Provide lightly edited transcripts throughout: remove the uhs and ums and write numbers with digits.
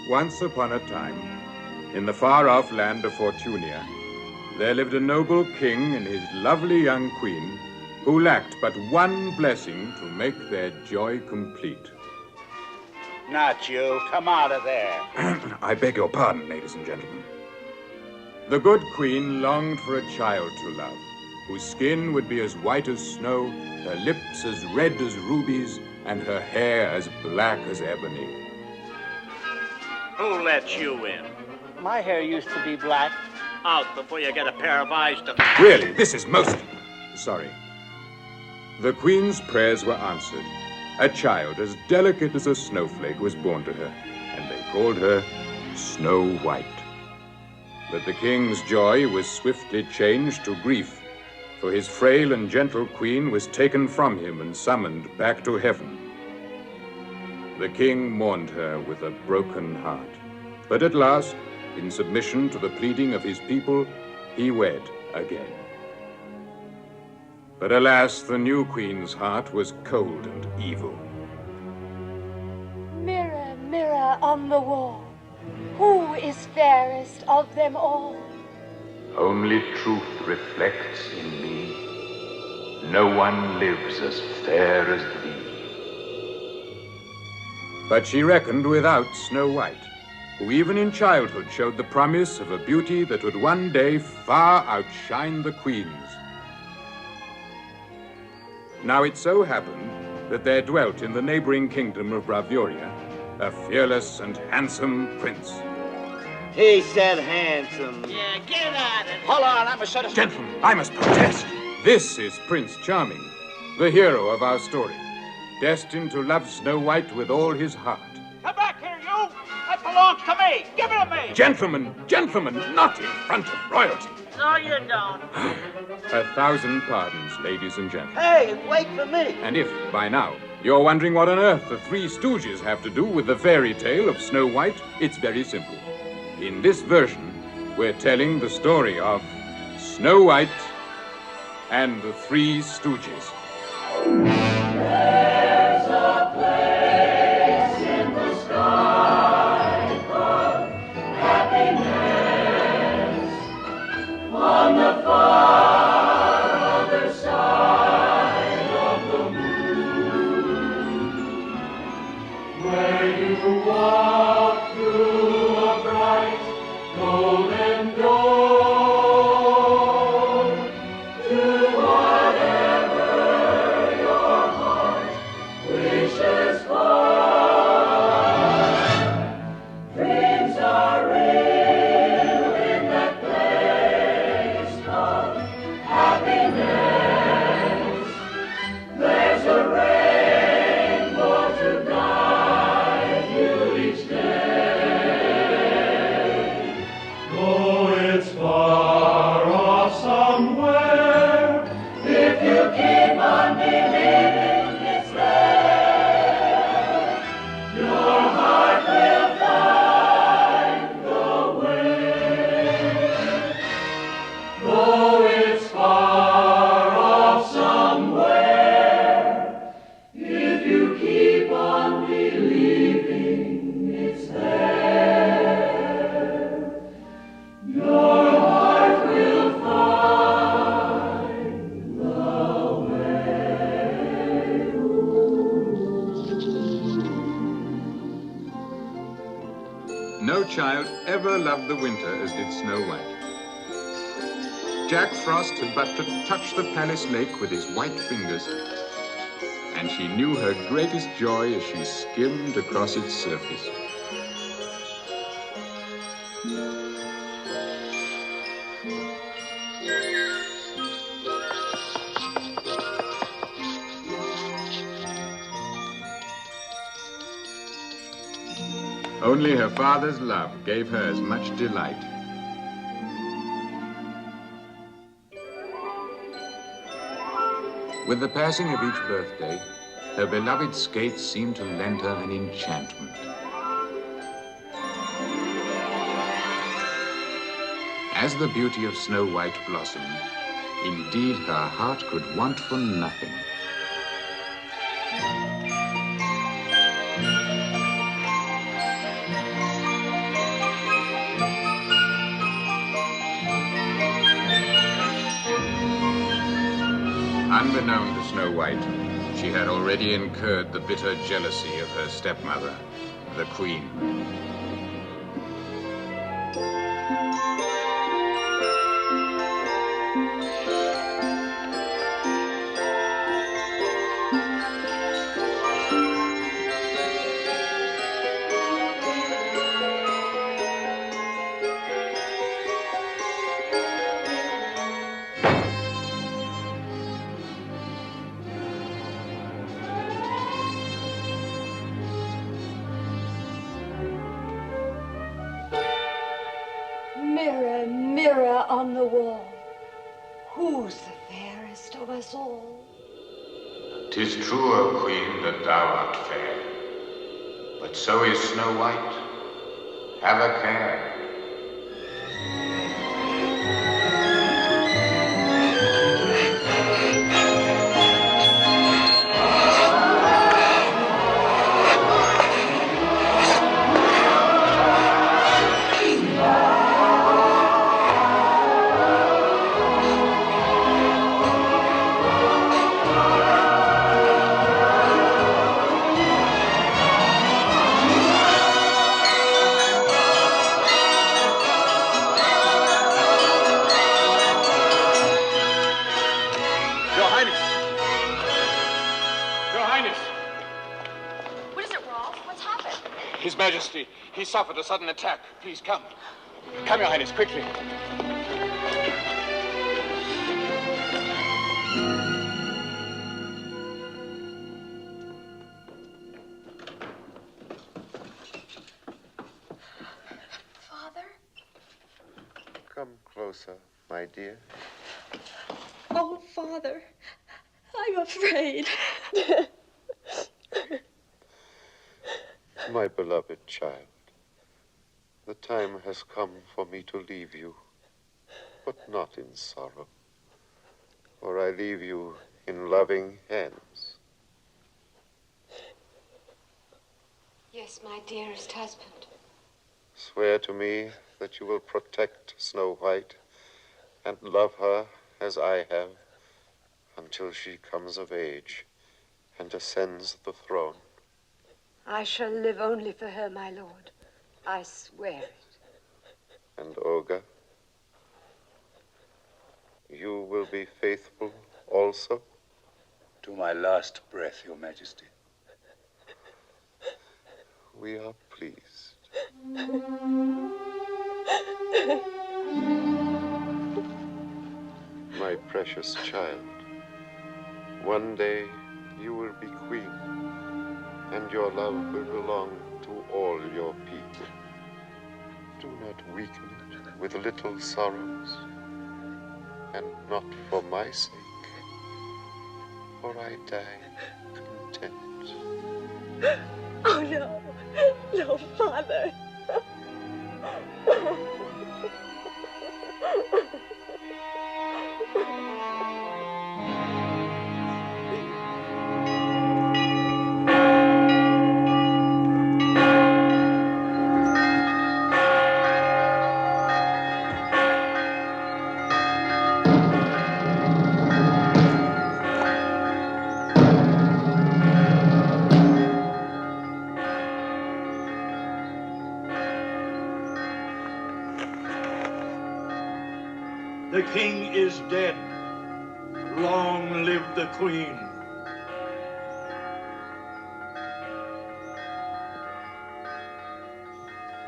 Once upon a time, in the far-off land of Fortunia, there lived a noble king and his lovely young queen who lacked but one blessing to make their joy complete. Not you. Come out of there. I beg your pardon, ladies and gentlemen. The good queen longed for a child to love, whose skin would be as white as snow, her lips as red as rubies, and her hair as black as ebony. Who let you in? My hair used to be black. Out before you get a pair of eyes to... Really, this is most... Sorry. The queen's prayers were answered. A child as delicate as a snowflake was born to her, and they called her Snow White. But the king's joy was swiftly changed to grief, for his frail and gentle queen was taken from him and summoned back to heaven. The king mourned her with a broken heart, but at last, in submission to the pleading of his people, he wed again. But alas, the new queen's heart was cold and evil. Mirror, mirror on the wall, who is fairest of them all? Only truth reflects in me. No one lives as fair as thee. But she reckoned without Snow White, who even in childhood showed the promise of a beauty that would one day far outshine the queen's. Now it so happened that there dwelt in the neighboring kingdom of Bravuria a fearless and handsome prince. He said handsome. Yeah, get at it. Hold on, I'm a shut up. Gentlemen, I must protest. This is Prince Charming, the hero of our story, destined to love Snow White with all his heart. Come back here, you! That belongs to me! Give it to me! Gentlemen, not in front of royalty. No, you don't. 1,000 pardons, ladies and gentlemen. Hey, wait for me. And if, by now, you're wondering what on earth the Three Stooges have to do with the fairy tale of Snow White, it's very simple. In this version, we're telling the story of Snow White and the Three Stooges. There's a place in the sky called happiness on the far other side of the moon, where you walk through a bright golden door to whatever your heart wishes for. Dreams are real in that place called happiness. There's a rainbow to guide you each day. Though it's far off somewhere, if you keep on believing it's there, your heart will find the way. Though it's far off somewhere, if you keep on believing it's there, your heart will find the way. No child ever loved the winter as did Snow White. Jack Frost had but to touch the palace lake with his white fingers, and she knew her greatest joy as she skimmed across its surface. Only her father's love gave her as much delight. With the passing of each birthday, her beloved skates seemed to lend her an enchantment. As the beauty of Snow White blossomed, indeed her heart could want for nothing. Unbeknown to Snow White, she had already incurred the bitter jealousy of her stepmother, the Queen. Mirror, mirror on the wall, who's the fairest of us all? 'Tis true, O Queen, that thou art fair, but so is Snow White. Have a care. His Majesty, he suffered a sudden attack. Please come. Come, Your Highness, quickly. Father? Come closer, my dear. Oh, Father, I'm afraid. My beloved child, the time has come for me to leave you, but not in sorrow, for I leave you in loving hands. Yes, my dearest husband. Swear to me that you will protect Snow White and love her as I have until she comes of age and ascends the throne. I shall live only for her, my lord. I swear it. And Olga, you will be faithful also? To my last breath, Your Majesty. We are pleased. My precious child, one day you will be queen, and your love will belong to all your people. Do not weaken it with little sorrows, and not for my sake, for I die content. Oh, no. No, Father. The king is dead. Long live the queen.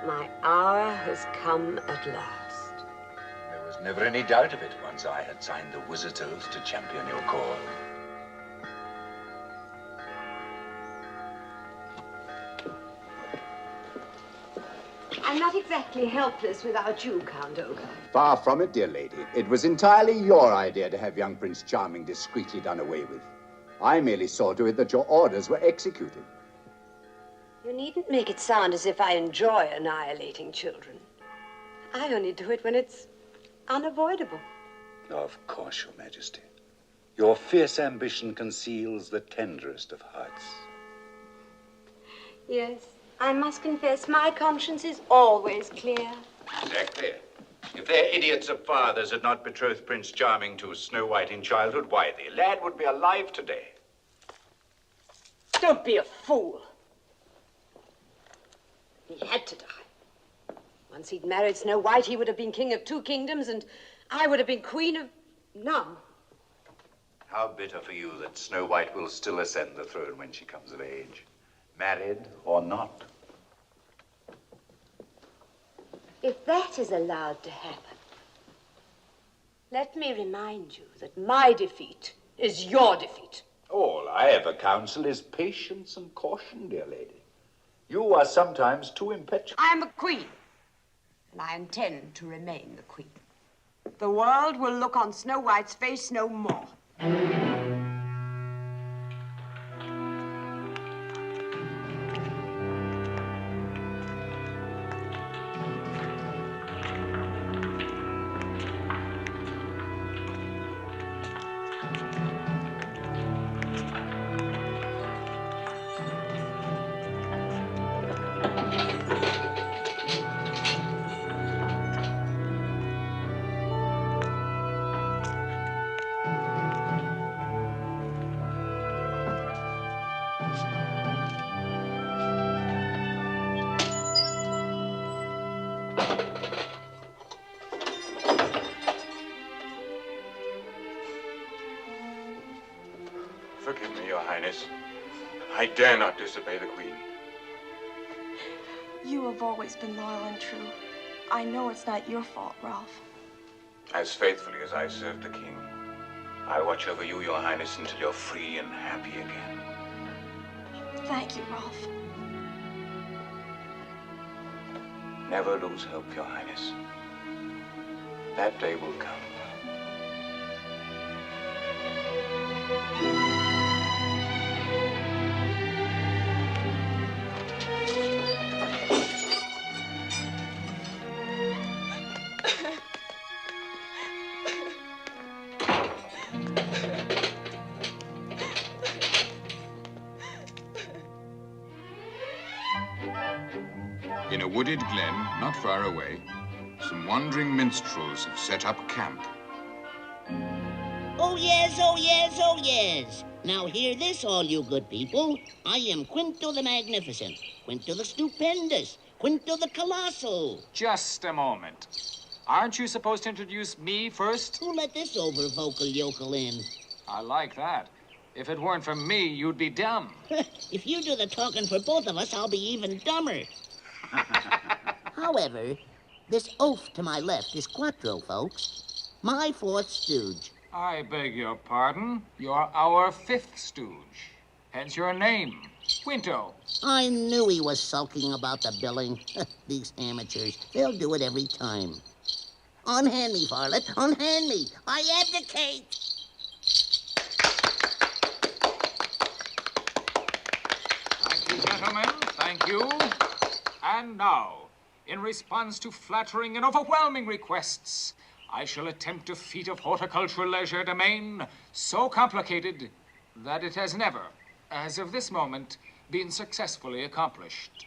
My hour has come at last. There was never any doubt of it once I had signed the wizard's oath to champion your cause. I'm not exactly helpless without you, Count Olga. Far from it, dear lady. It was entirely your idea to have young Prince Charming discreetly done away with. I merely saw to it that your orders were executed. You needn't make it sound as if I enjoy annihilating children. I only do it when it's unavoidable. Of course, Your Majesty. Your fierce ambition conceals the tenderest of hearts. Yes, I must confess my conscience is always clear. Exactly. If their idiots of fathers had not betrothed Prince Charming to Snow White in childhood, why, the lad would be alive today. Don't be a fool. He had to die. Once he'd married Snow White, he would have been king of 2 kingdoms, and I would have been queen of none. How bitter for you that Snow White will still ascend the throne when she comes of age, married or not. If that is allowed to happen, let me remind you that my defeat is your defeat. All I ever counsel is patience and caution, dear lady. You are sometimes too impetuous. I am a queen, and I intend to remain the queen. The world will look on Snow White's face no more. Forgive me, Your Highness. I dare not disobey the Queen. You have always been loyal and true. I know it's not your fault, Ralph. As faithfully as I served the king, I watch over you, Your Highness, until you're free and happy again. Thank you, Ralph. Never lose hope, Your Highness. That day will come. In a wooded glen, not far away, some wandering minstrels have set up camp. Oh, yes, oh, yes, oh, yes. Now hear this, all you good people. I am Quinto the Magnificent, Quinto the Stupendous, Quinto the Colossal. Just a moment. Aren't you supposed to introduce me first? Who let this over-vocal yokel in? I like that. If it weren't for me, you'd be dumb. If you do the talking for both of us, I'll be even dumber. However, this oaf to my left is Quattro, folks. My 4th stooge. I beg your pardon. You're our 5th stooge. Hence your name, Quinto. I knew he was sulking about the billing. These amateurs, they'll do it every time. Unhand me, varlet, unhand me. I abdicate. Thank you, gentlemen. Thank you. And now, in response to flattering and overwhelming requests, I shall attempt a feat of horticultural legerdemain so complicated that it has never, as of this moment, been successfully accomplished.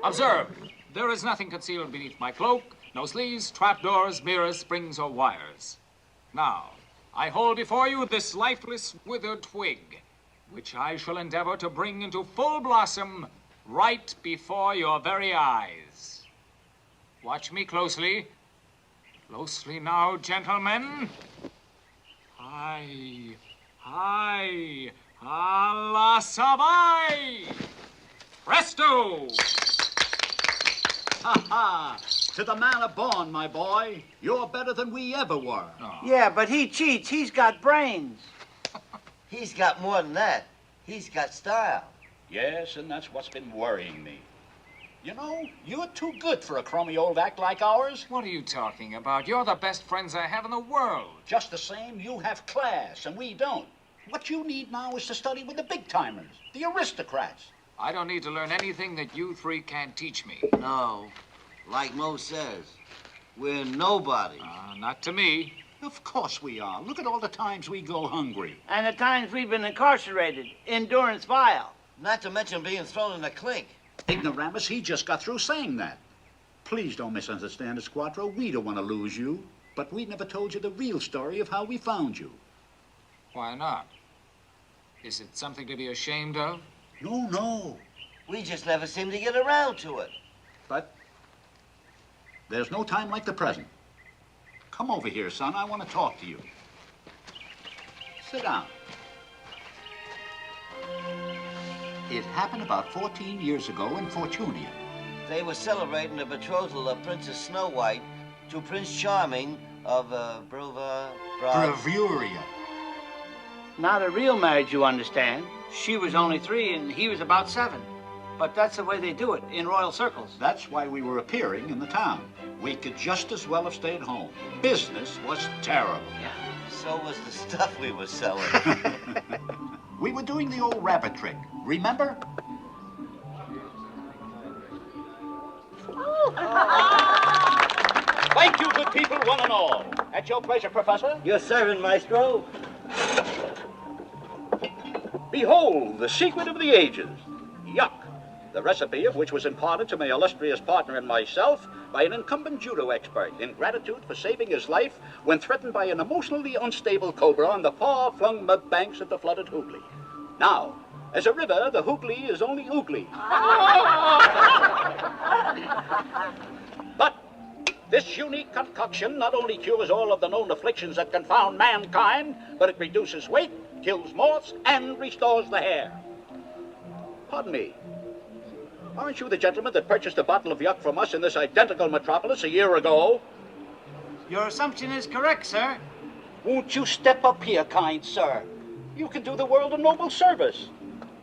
Observe, there is nothing concealed beneath my cloak, no sleeves, trapdoors, mirrors, springs, or wires. Now, I hold before you this lifeless, withered twig, which I shall endeavor to bring into full blossom right before your very eyes. Watch me closely. Closely now, gentlemen. Hi, alla savai! Presto! Ha ha! To the manner born, my boy. You're better than we ever were. Oh. Yeah, but he cheats. He's got brains. He's got more than that. He's got style. Yes, and that's what's been worrying me. You know, you're too good for a crummy old act like ours. What are you talking about? You're the best friends I have in the world. Just the same, you have class, and we don't. What you need now is to study with the big-timers, the aristocrats. I don't need to learn anything that you 3 can't teach me. No, like Mo says, we're nobody. Not to me. Of course we are. Look at all the times we go hungry. And the times we've been incarcerated, endurance vile. Not to mention being thrown in a clink. Ignoramus, he just got through saying that. Please don't misunderstand us, Quattro. We don't want to lose you. But we never told you the real story of how we found you. Why not? Is it something to be ashamed of? No, no. We just never seem to get around to it. But there's no time like the present. Come over here, son. I want to talk to you. Sit down. It happened about 14 years ago in Fortunia. They were celebrating the betrothal of Princess Snow White to Prince Charming of Bravuria. Not a real marriage, you understand. She was only 3 and he was about 7. But that's the way they do it in royal circles. That's why we were appearing in the town. We could just as well have stayed home. Business was terrible. Yeah. So was the stuff we were selling. We were doing the old rabbit trick, remember? Thank you, good people, one and all. At your pleasure, Professor. Your servant, Maestro. Behold, the secret of the ages. Yuck. The recipe of which was imparted to my illustrious partner and myself by an incumbent judo expert in gratitude for saving his life when threatened by an emotionally unstable cobra on the far-flung mud banks of the flooded Hoogly. Now, as a river, the Hoogly is only oogly. But this unique concoction not only cures all of the known afflictions that confound mankind, but it reduces weight, kills moths, and restores the hair. Pardon me. Aren't you the gentleman that purchased a bottle of yuck from us in this identical metropolis a year ago? Your assumption is correct, sir. Won't you step up here, kind sir? You can do the world a noble service.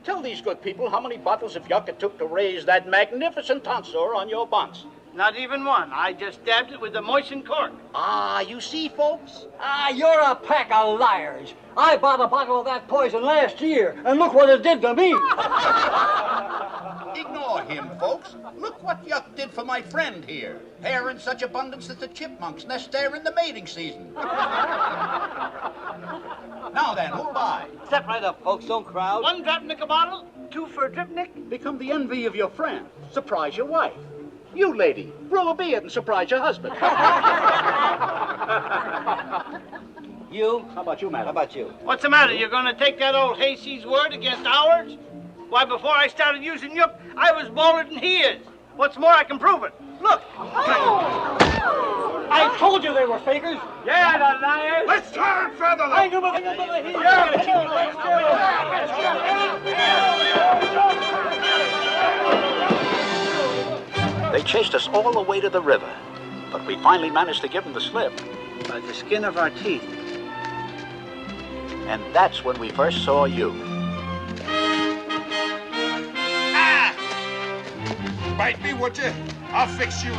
Tell these good people how many bottles of yuck it took to raise that magnificent tonsor on your buns. Not even one. I just dabbed it with the moistened cork. Ah, you see, folks? Ah, you're a pack of liars. I bought a bottle of that poison last year, and look what it did to me. Ignore him, folks. Look what yuck did for my friend here. Hair in such abundance that the chipmunks nest there in the mating season. Now then, who'll buy? Step right up, folks. Don't crowd. 1 Drapnik a bottle, 2 for a Dripnik. Become the envy of your friend. Surprise your wife. You, lady, grow a beard and surprise your husband. You? How about you, madam? How about you? What's the matter? You're going to take that old hayseed's word against ours? Why, before I started using yuck, I was bolder than he is. What's more, I can prove it. Look. I told you they were fakers. Yeah, the liars. Let's turn further. I knew it. They chased us all the way to the river, but we finally managed to give them the slip. By the skin of our teeth. And that's when we first saw you. Ah! Bite me, would you? I'll fix you.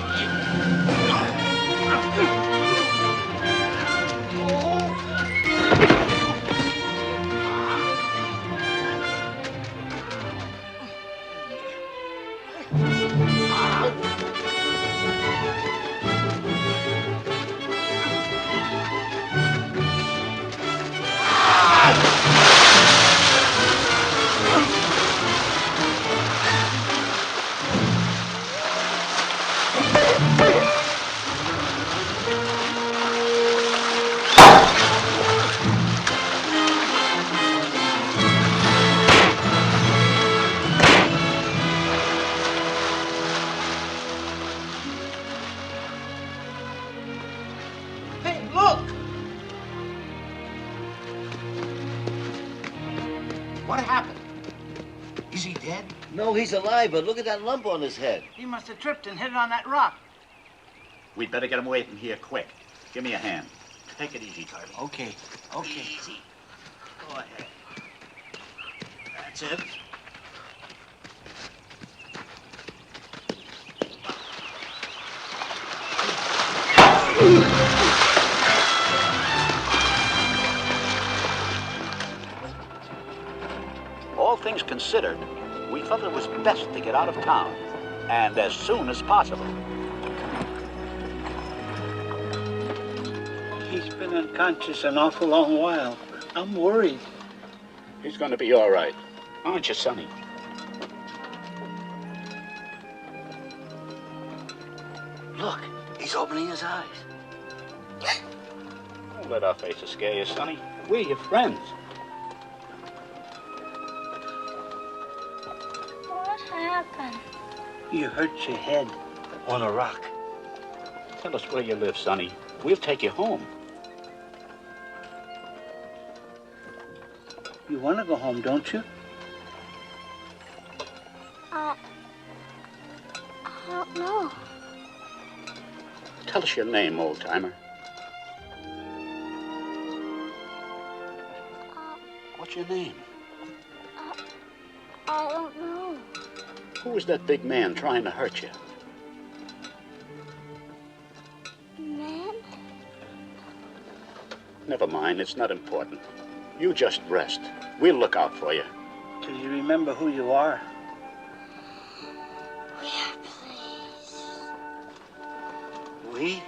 What happened? Is he dead? No, he's alive, but look at that lump on his head. He must have tripped and hit it on that rock. We'd better get him away from here quick. Give me a hand. Take it easy, Carly. Okay, easy. Go ahead. That's it. All things considered, we felt it was best to get out of town, and as soon as possible. He's been unconscious an awful long while. I'm worried. He's going to be all right. Aren't you, Sonny? He's opening his eyes. Don't let our faces scare you, Sonny. We're your friends. What happened? You hurt your head on a rock. Tell us where you live, Sonny. We'll take you home. You want to go home, don't you? I don't know. Tell us your name, old-timer. What's your name? I don't know. Who was that big man trying to hurt you? Man? Never mind, it's not important. You just rest. We'll look out for you. Do you remember who you are? We?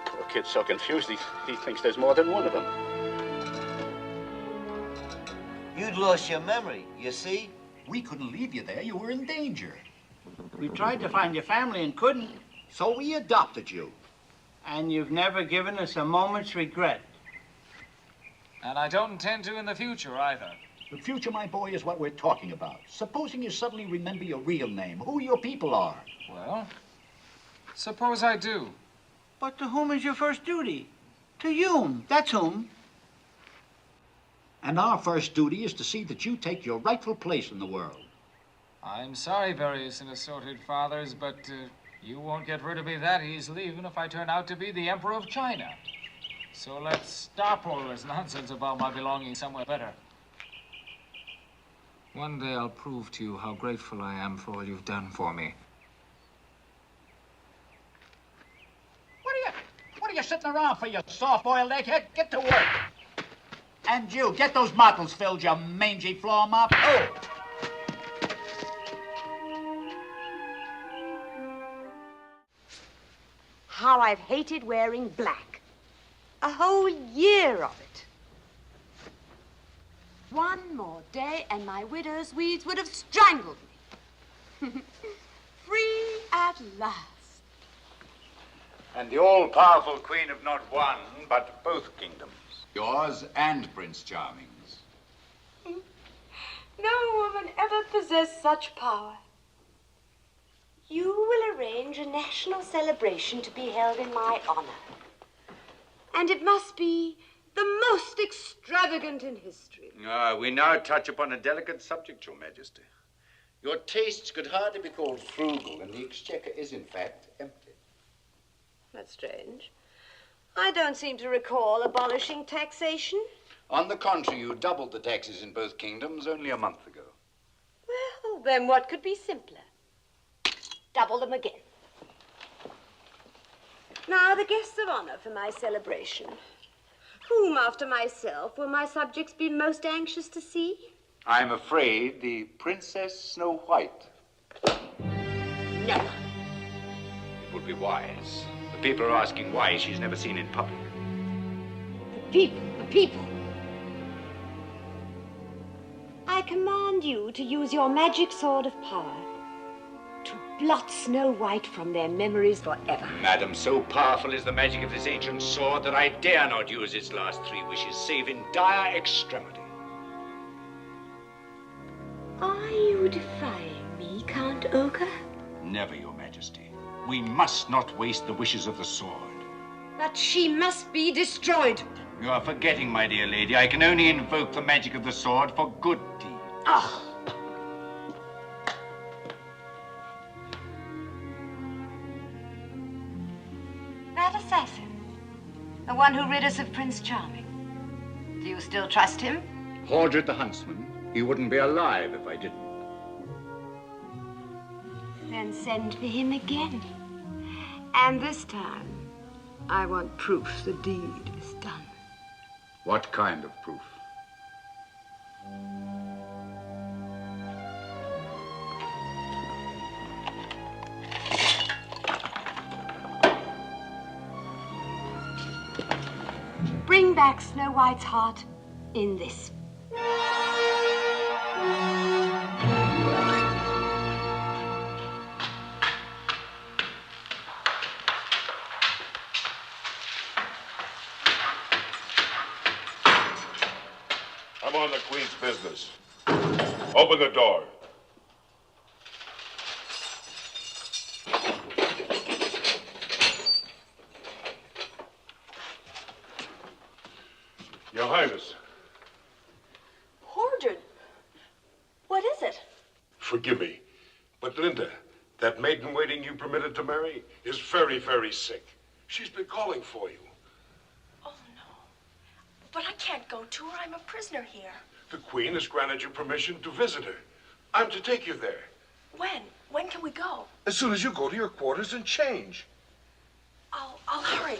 Poor kid's so confused, he thinks there's more than one of them. You'd lost your memory, you see? We couldn't leave you there. You were in danger. We tried to find your family and couldn't. So we adopted you. And you've never given us a moment's regret. And I don't intend to in the future either. The future, my boy, is what we're talking about. Supposing you suddenly remember your real name, who your people are. Well, suppose I do. But to whom is your first duty? To you. That's whom. And our first duty is to see that you take your rightful place in the world. I'm sorry, various and assorted fathers, but you won't get rid of me that easily, even if I turn out to be the Emperor of China. So let's stop all this nonsense about my belonging somewhere better. One day I'll prove to you how grateful I am for all you've done for me. What are you sitting around for, you soft-boiled egghead? Get to work. And you, get those bottles filled, you mangy floor mop. Oh! How I've hated wearing black. A whole year of it. One more day and my widow's weeds would have strangled me. Free at last. And the all-powerful queen of not one, but both kingdoms. Yours and Prince Charming's. No woman ever possessed such power. You will arrange a national celebration to be held in my honor. And it must be the most extravagant in history. We now touch upon a delicate subject, Your Majesty. Your tastes could hardly be called frugal, and the exchequer is, in fact, empty. That's strange. I don't seem to recall abolishing taxation. On the contrary, you doubled the taxes in both kingdoms only a month ago. Well, then what could be simpler? Double them again. Now, the guests of honor for my celebration. Whom, after myself, will my subjects be most anxious to see? I'm afraid the Princess Snow White. Never. It would be wise. The people are asking why she's never seen in public. The people. I command you to use your magic sword of power to blot Snow White from their memories forever. Madam, so powerful is the magic of this ancient sword that I dare not use its last 3 wishes, save in dire extremity. Are you defying me, Count Ogre? Never, Your Majesty. We must not waste the wishes of the sword. But she must be destroyed. You are forgetting, my dear lady. I can only invoke the magic of the sword for good deeds. Ah! That assassin, the one who rid us of Prince Charming. Do you still trust him? Hordred the huntsman. He wouldn't be alive if I didn't. Then send for him again. And this time, I want proof the deed is done. What kind of proof? Bring back Snow White's heart in this. upon the Queen's business. Open the door. Your Highness. Mordred, what is it? Forgive me, but Linda, that maiden waiting you permitted to marry, is very, very sick. She's been calling for you. Oh, no. But I can't go to her. I'm a prisoner here. The Queen has granted you permission to visit her. I'm to take you there. When? When can we go? As soon as you go to your quarters and change. I'll hurry.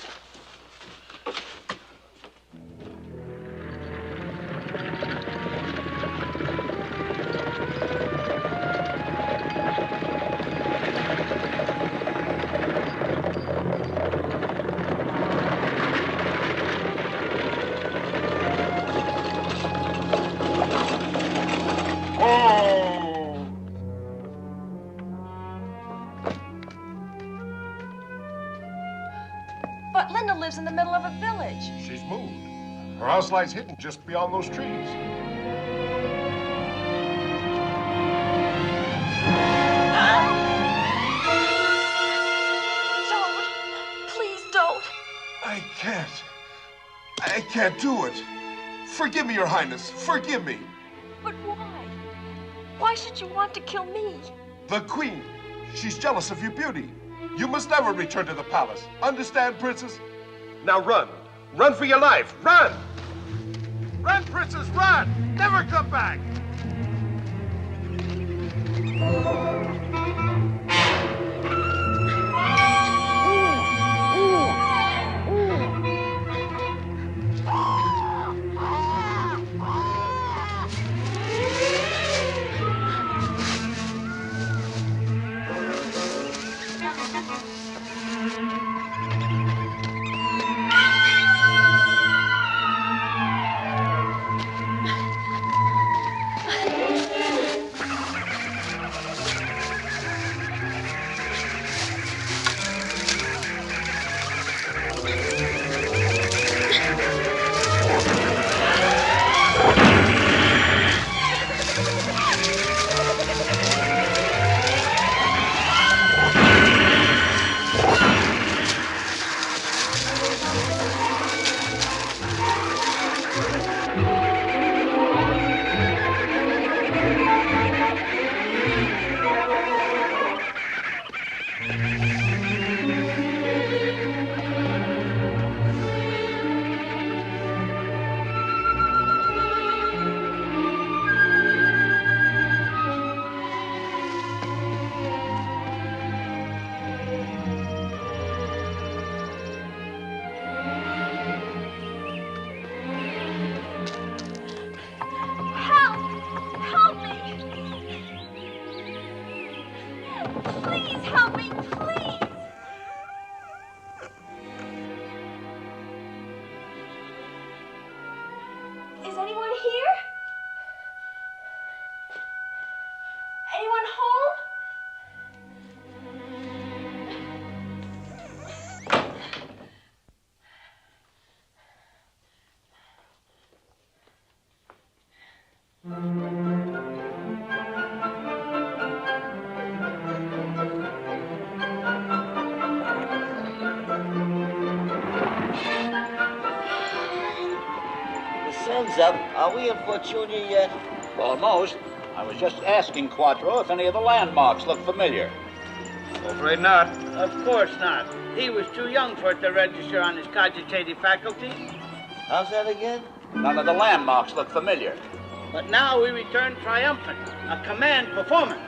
But Linda lives in the middle of a village. She's moved. Her house lies hidden just beyond those trees. Don't. Please don't. I can't do it. Forgive me, Your Highness. Forgive me. But why? Why should you want to kill me? The Queen. She's jealous of your beauty. You must never return to the palace. Understand, Princess? Now run. Run for your life. Run! Run, Princess, run! Never come back! Is anyone here? Anyone home? Sun's up. Are we in Fortunia yet? Almost. I was just asking Quattro if any of the landmarks look familiar. Afraid not. Of course not. He was too young for it to register on his cogitative faculty. How's that again? None of the landmarks look familiar. But now we return triumphant. A command performance.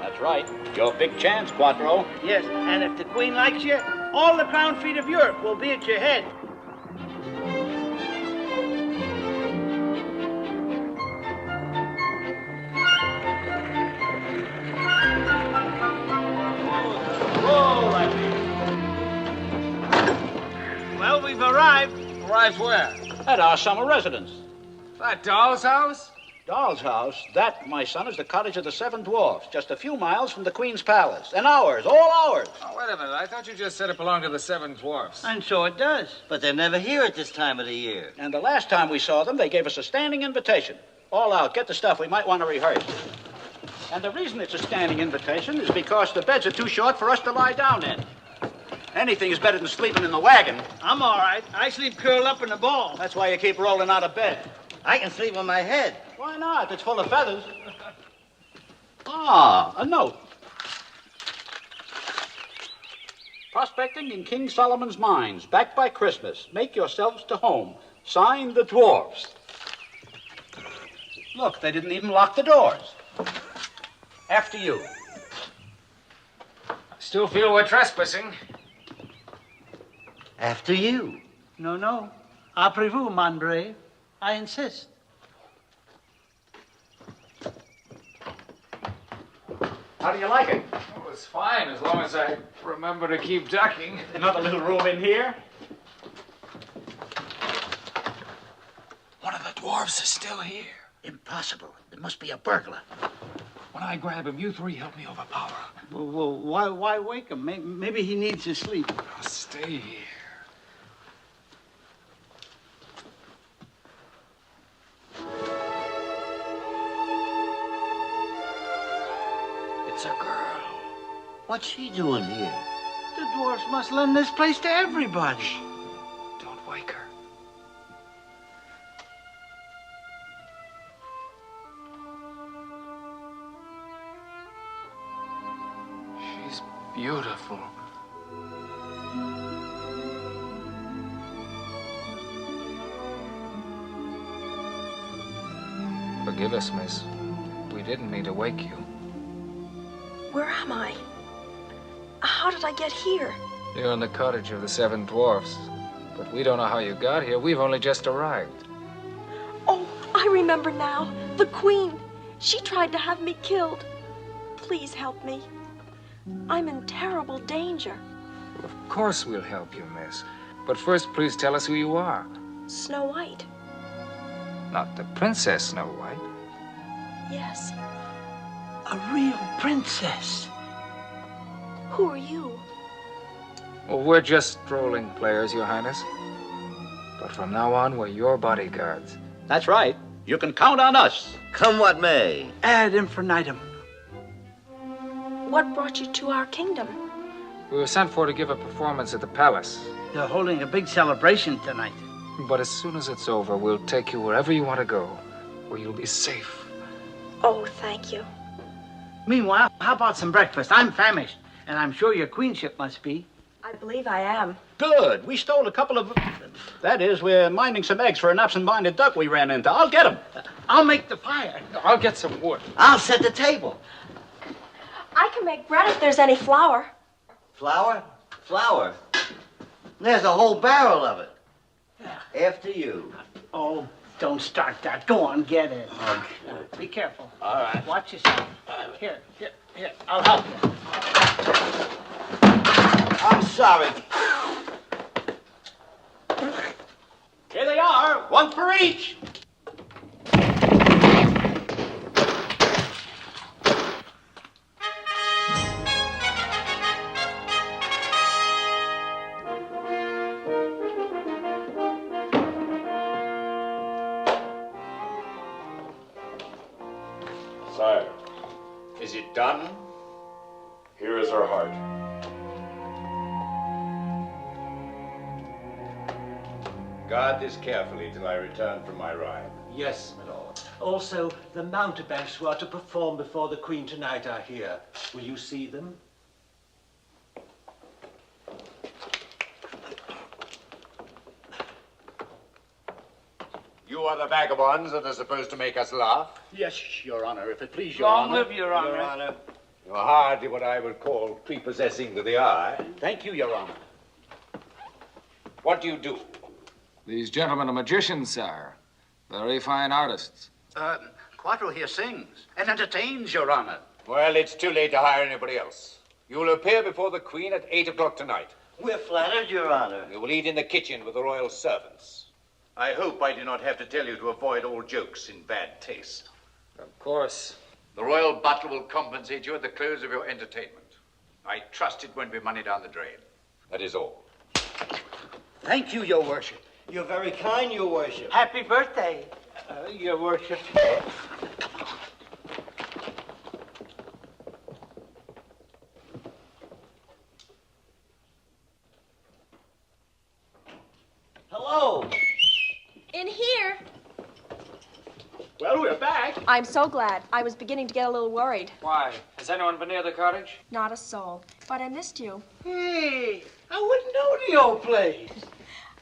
That's right. Your big chance, Quattro. Yes, and if the Queen likes you, all the crown feet of Europe will be at your head. Well, we've arrived. Arrived where? At our summer residence. That doll's house? Doll's house? That, my son, is the cottage of the Seven Dwarfs, just a few miles from the Queen's Palace. And ours, all ours. Oh, wait a minute. I thought you just said it belonged to the Seven Dwarfs. And so it does. But they're never here at this time of the year. And the last time we saw them, they gave us a standing invitation. All out, get the stuff. We might want to rehearse. And the reason it's a standing invitation is because the beds are too short for us to lie down in. Anything is better than sleeping in the wagon. I'm all right. I sleep curled up in a ball. That's why you keep rolling out of bed. I can sleep on my head. Why not? It's full of feathers. Ah, a note. Prospecting in King Solomon's mines, back by Christmas. Make yourselves to home. Signed, the Dwarfs. Look, they didn't even lock the doors. After you. Still feel we're trespassing. After you. No. Après vous, mon brave. I insist. How do you like it? Oh, it's fine, as long as I remember to keep ducking. Another little room in here? One of the dwarfs is still here. Impossible. There must be a burglar. When I grab him, you three help me overpower him. Well, why wake him? Maybe he needs to sleep. I'll stay here. It's a girl. What's she doing here? The dwarfs must lend this place to everybody. Don't wake her. She's beautiful. Forgive us, miss. We didn't mean to wake you. Where am I? How did I get here? You're in the cottage of the Seven Dwarfs. But we don't know how you got here. We've only just arrived. Oh, I remember now. The Queen. She tried to have me killed. Please help me. I'm in terrible danger. Of course we'll help you, miss. But first, please tell us who you are. Snow White. Not the Princess Snow White. Yes. A real princess. Who are you? Well, we're just strolling players, Your Highness. But from now on, we're your bodyguards. That's right. You can count on us. Come what may. Ad infinitum. What brought you to our kingdom? We were sent for to give a performance at the palace. They're holding a big celebration tonight. But as soon as it's over, we'll take you wherever you want to go, where you'll be safe. Oh, thank you. Meanwhile, how about some breakfast? I'm famished, and I'm sure your queenship must be. I believe I am. Good. We stole a couple of... That is, we're minding some eggs for an absent-minded duck we ran into. I'll get them. I'll make the fire. I'll get some wood. I'll set the table. I can make bread if there's any flour. Flour? Flour? There's a whole barrel of it. After you. Oh, don't start that. Go on, get it. Be careful. All right. Watch yourself. Here. I'll help you. I'm sorry. Here they are. One for each. Sire, is it done? Here is her heart. Guard this carefully till I return from my ride. Yes, my lord. Also, the mountebanks who are to perform before the Queen tonight are here. Will you see them? You are the vagabonds that are supposed to make us laugh. Yes, Your Honor, if it please Your Long Honor. live Your Honor. You're hardly what I would call prepossessing to the eye. Thank you, Your Honor. What do you do? These gentlemen are magicians, sir. Very fine artists. Quattro here sings and entertains, Your Honor. Well, it's too late to hire anybody else. You will appear before the Queen at 8 o'clock tonight. We're flattered, Your Honor. You will eat in the kitchen with the royal servants. I hope I do not have to tell you to avoid all jokes in bad taste. Of course. The royal butler will compensate you at the close of your entertainment. I trust it won't be money down the drain. That is all. Thank you, Your Worship. You're very kind, Your Worship. Happy birthday, Your Worship. Hello. In here. Well, we're back. I'm so glad. I was beginning to get a little worried. Why? Has anyone been near the cottage? Not a soul. But I missed you. Hey, I wouldn't know the old place.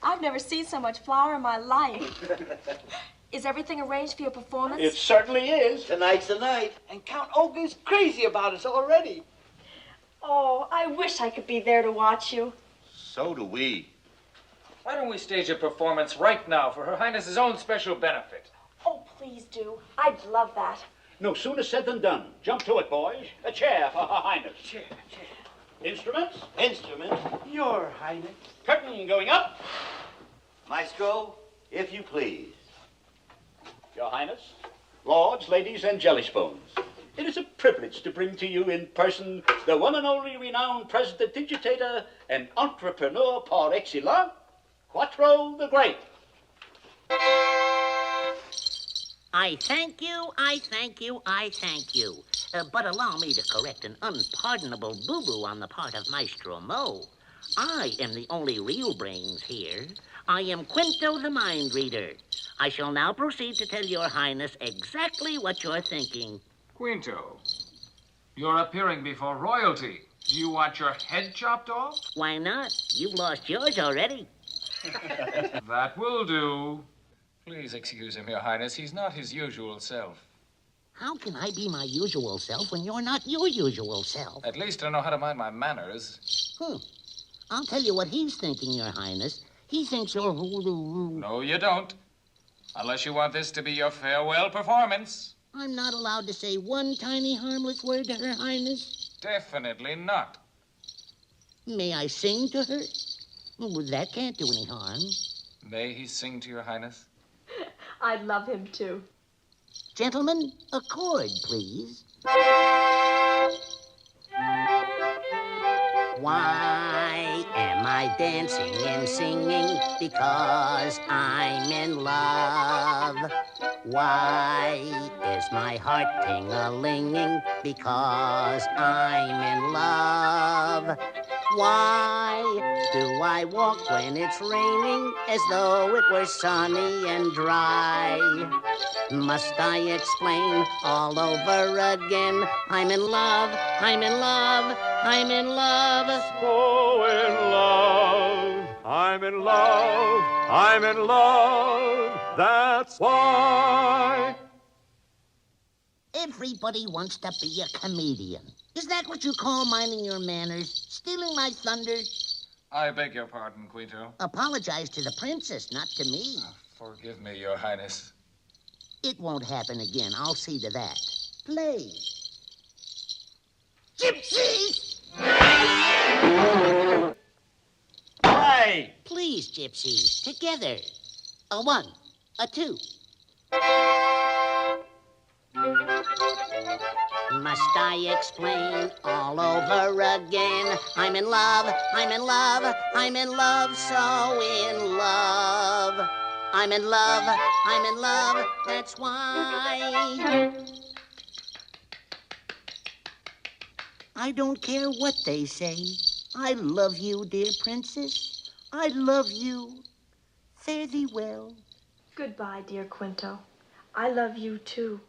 I've never seen so much flour in my life. Is everything arranged for your performance? It certainly is. Tonight's the night. And Count Olga's crazy about us already. Oh, I wish I could be there to watch you. So do we. Why don't we stage a performance right now for Her Highness's own special benefit? Oh, please do. I'd love that. No sooner said than done. Jump to it, boys. A chair for Her Highness. Chair. Instruments? Instruments. Your Highness. Curtain going up. Maestro, if you please. Your Highness, lords, ladies, and jelly spoons. It is a privilege to bring to you in person the one and only renowned president digitator and entrepreneur par excellence, Quattro the Great. I thank you, I thank you, I thank you. But allow me to correct an unpardonable boo-boo on the part of Maestro Mo. I am the only real brains here. I am Quinto the Mind Reader. I shall now proceed to tell your highness exactly what you're thinking. Quinto, you're appearing before royalty. Do you want your head chopped off? Why not? You've lost yours already. That will do. Please excuse him, Your Highness. He's not his usual self. How can I be my usual self when you're not your usual self? At least I know how to mind my manners. I'll tell you what he's thinking, Your Highness. He thinks you're... No, you don't. Unless you want this to be your farewell performance. I'm not allowed to say one tiny harmless word to Her Highness? Definitely not. May I sing to her? Well, that can't do any harm. May he sing to Your Highness? I'd love him too. Gentlemen, a chord, please. Why am I dancing and singing? Because I'm in love. Why is my heart ting-a-linging? Because I'm in love. Why do I walk when it's raining as though it were sunny and dry? Must I explain all over again? I'm in love, I'm in love, I'm in love. So in love, I'm in love, I'm in love, that's why. Everybody wants to be a comedian. Is that what you call minding your manners? Stealing my thunder? I beg your pardon, Quinto. Apologize to the princess, not to me. Forgive me, Your Highness. It won't happen again. I'll see to that. Play. Gypsies! Play! Please, gypsies, together. A 1, a 2. Must I explain all over again? I'm in love, I'm in love, I'm in love, so in love. I'm in love, I'm in love, that's why. I don't care what they say. I love you, dear princess. I love you. Fare thee well. Goodbye, dear Quinto. I love you too.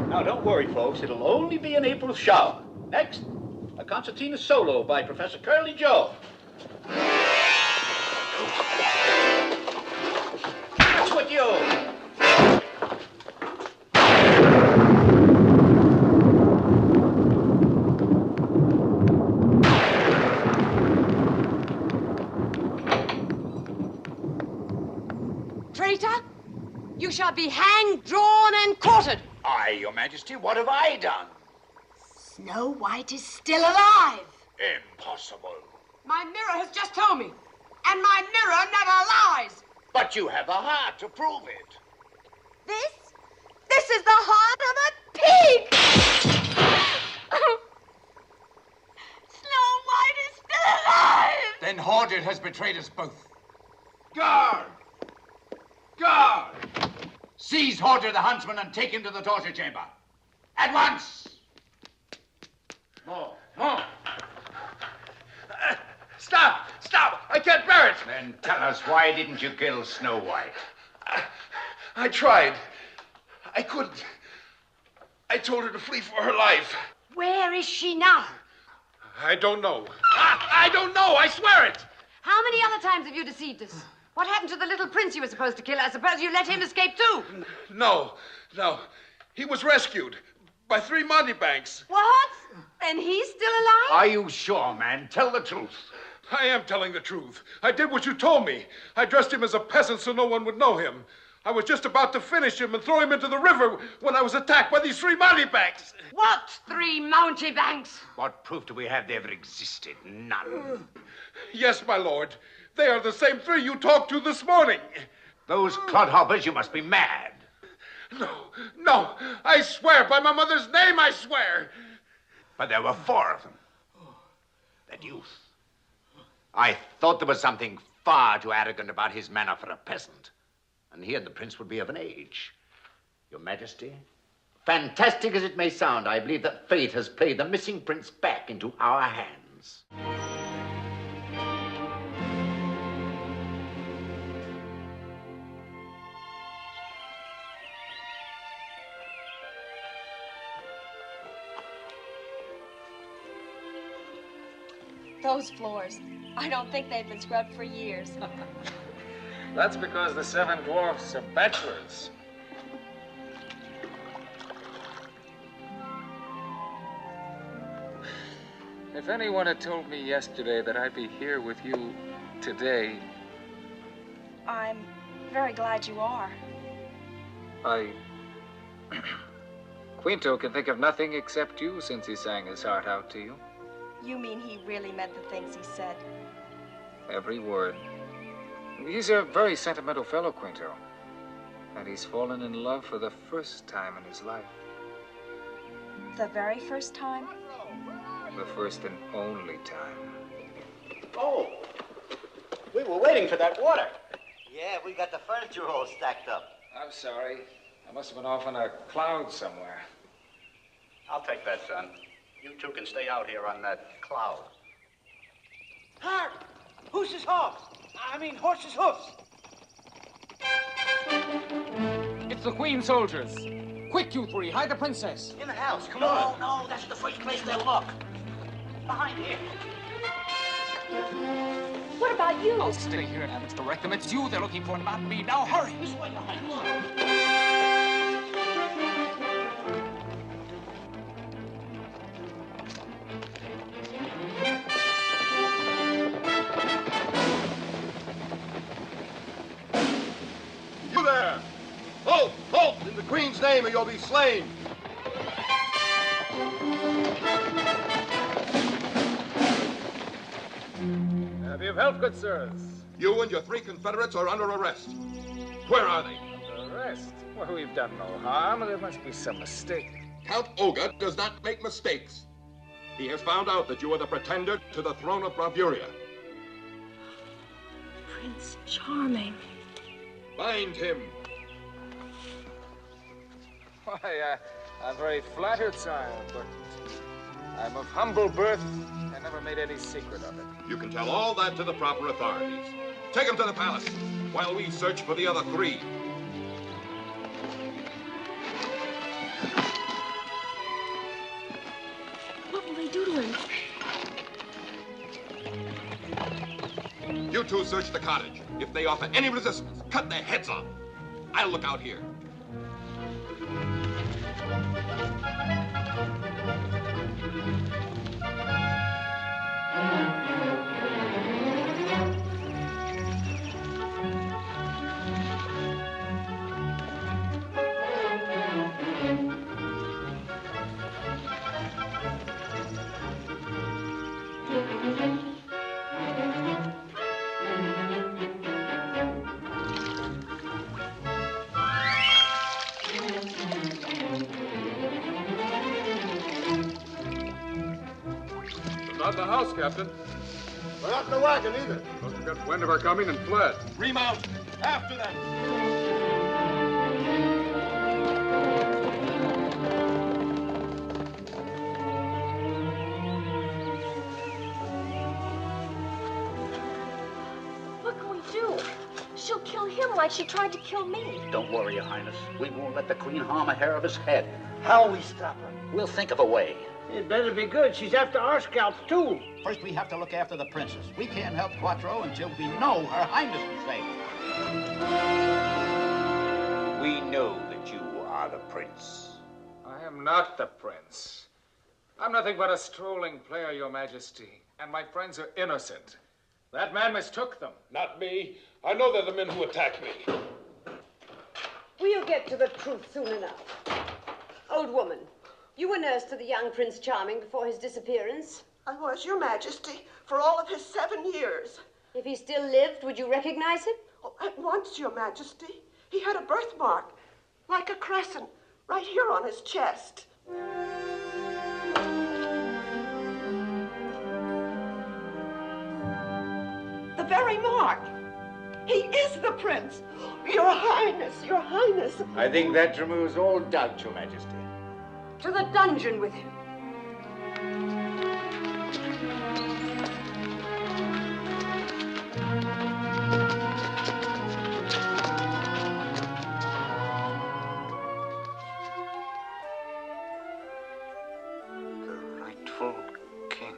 Now, don't worry, folks. It'll only be an April shower. Next, a concertina solo by Professor Curly Joe. That's what you... Traitor, you shall be hanged, drawn, and quartered. Aye, Your Majesty, what have I done? Snow White is still alive. Impossible. My mirror has just told me. And my mirror never lies. But you have a heart to prove it. This is the heart of a pig! Snow White is still alive! Then Hordred has betrayed us both. Guard! Guard! Seize Hordred the huntsman and take him to the torture chamber. At once! More. Stop! Stop! I can't bear it! Then tell us, why didn't you kill Snow White? I tried. I couldn't. I told her to flee for her life. Where is she now? I don't know. I don't know, I swear it! How many other times have you deceived us? What happened to the little prince you were supposed to kill? I suppose you let him escape too. No. He was rescued by 3 Montebanks. What? And he's still alive? Are you sure, man? Tell the truth. I am telling the truth. I did what you told me. I dressed him as a peasant so no one would know him. I was just about to finish him and throw him into the river when I was attacked by these 3 Montebanks. What 3 Mountebanks? What proof do we have they ever existed? None. Yes, my lord. They are the same 3 you talked to this morning. Those clodhoppers, you must be mad. No. I swear, by my mother's name, I swear. But there were 4 of them. That youth. I thought there was something far too arrogant about his manner for a peasant. And he and the prince would be of an age. Your Majesty, fantastic as it may sound, I believe that fate has played the missing prince back into our hands. Those floors, I don't think they've been scrubbed for years. That's because the 7 dwarfs are bachelors. If anyone had told me yesterday that I'd be here with you today, I'm very glad you are. Quinto can think of nothing except you since he sang his heart out to you. You mean he really meant the things he said? Every word. He's a very sentimental fellow, Quinto. And he's fallen in love for the first time in his life. The very first time? The first and only time. Oh, we were waiting for that water. Yeah, we got the furniture all stacked up. I'm sorry. I must have been off on a cloud somewhere. I'll take that, son. You 2 can stay out here on that cloud. Hark! Horse's hoofs. It's the Queen soldiers. Quick, you 3, hide the princess. In the house, come on. No, that's the first place they'll look. Behind here. What about you? I'll stay here and direct them. It's you they're looking for, not me. Now hurry. This way, behind. You there! Halt! Halt! In the Queen's name or you'll be slain! Be of help, good sirs. You and your 3 confederates are under arrest. Where are they? Arrest? Well, we've done no harm. There must be some mistake. Count Olga does not make mistakes. He has found out that you are the pretender to the throne of Bravuria. Prince Charming. Bind him. Why, I'm very flattered, sire, but I'm of humble birth. I never made any secret of it. You can tell all that to the proper authorities. Take him to the palace while we search for the other 3. What will they do to him? You 2 search the cottage. If they offer any resistance, cut their heads off. I'll look out here. not in the house, Captain. We're not in the wagon either. Must have got wind of our coming and fled. Remount. After them. What can we do? She'll kill him like she tried to kill me. Don't worry, Your Highness. We won't let the Queen harm a hair of his head. How'll we stop her? We'll think of a way. It better be good. She's after our scalps, too. First, we have to look after the princess. We can't help Quattro until we know Her Highness is safe. We know that you are the prince. I am not the prince. I'm nothing but a strolling player, Your Majesty. And my friends are innocent. That man mistook them. Not me. I know they're the men who attacked me. We'll get to the truth soon enough. Old woman, you were nurse to the young Prince Charming before his disappearance. I was, Your Majesty, for all of his 7 years. If he still lived, would you recognize him? Oh, at once, Your Majesty. He had a birthmark, like a crescent, right here on his chest. The very mark. He is the prince. Your Highness, Your Highness. I think that removes all doubt, Your Majesty. To the dungeon with him. The rightful king.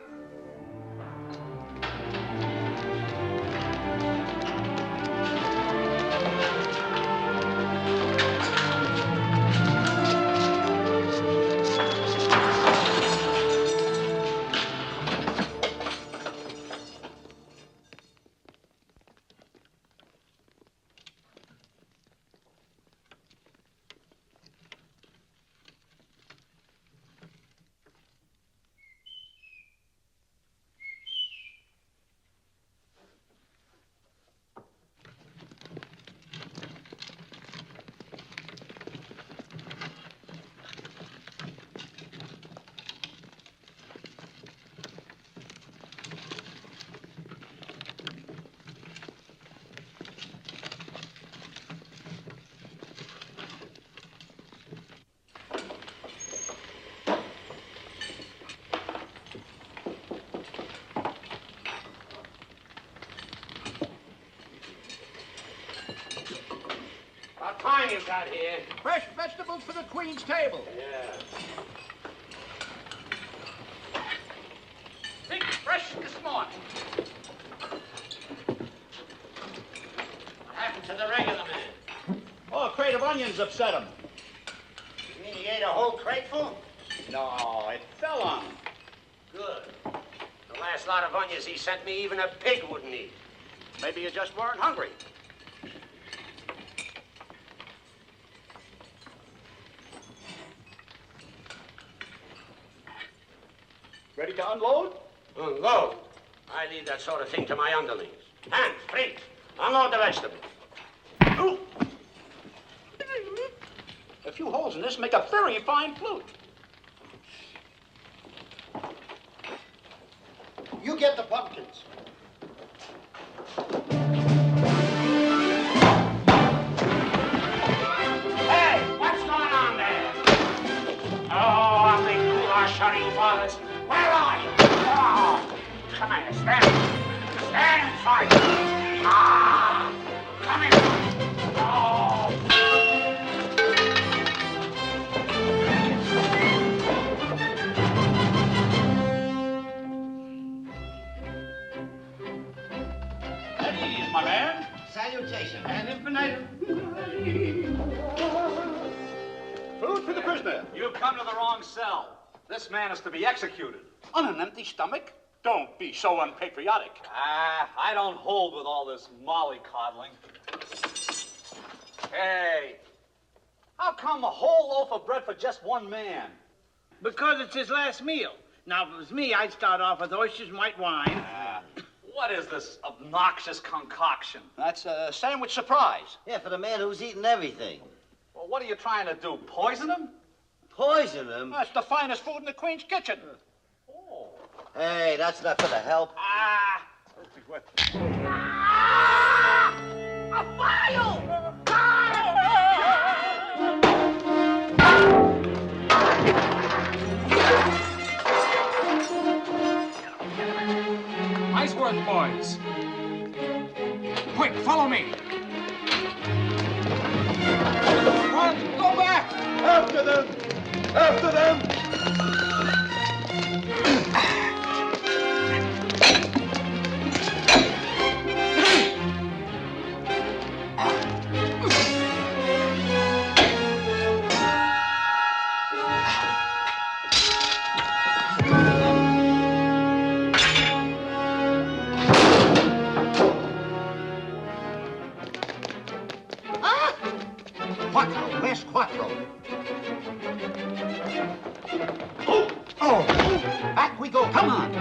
What time you got here? Fresh vegetables for the Queen's table. Yeah. Think fresh this morning. What happened to the regular man? Oh, a crate of onions upset him. You mean he ate a whole crateful? No, it fell on him. Good. The last lot of onions he sent me, even a pig wouldn't eat. Maybe you just weren't hungry. Ready to unload? Unload? I leave that sort of thing to my underlings. Hands, please. Unload the vegetables. Ooh. A few holes in this make a very fine flute. You get the pumpkins. Hey, what's going on there? Oh, ugly goulash shutting fathers. Where are you? Oh, come here, stand. Stand and fight. Ah, come here. Oh. At ease, my man. Salutation. And infinitum. Food for the prisoner. You've come to the wrong cell. This man is to be executed. On an empty stomach? Don't be so unpatriotic. I don't hold with all this mollycoddling. Hey, how come a whole loaf of bread for just one man? Because it's his last meal. Now, if it was me, I'd start off with oysters and white wine. What is this obnoxious concoction? That's a sandwich surprise. Yeah, for the man who's eaten everything. Well, what are you trying to do, poison him? Poison him? That's the finest food in the Queen's kitchen. Hey, that's not gonna help. A file! Nice work, boys. Quick, follow me. Run, go back! After them! After them! Quattro, where's Quattro? Back we go, come on!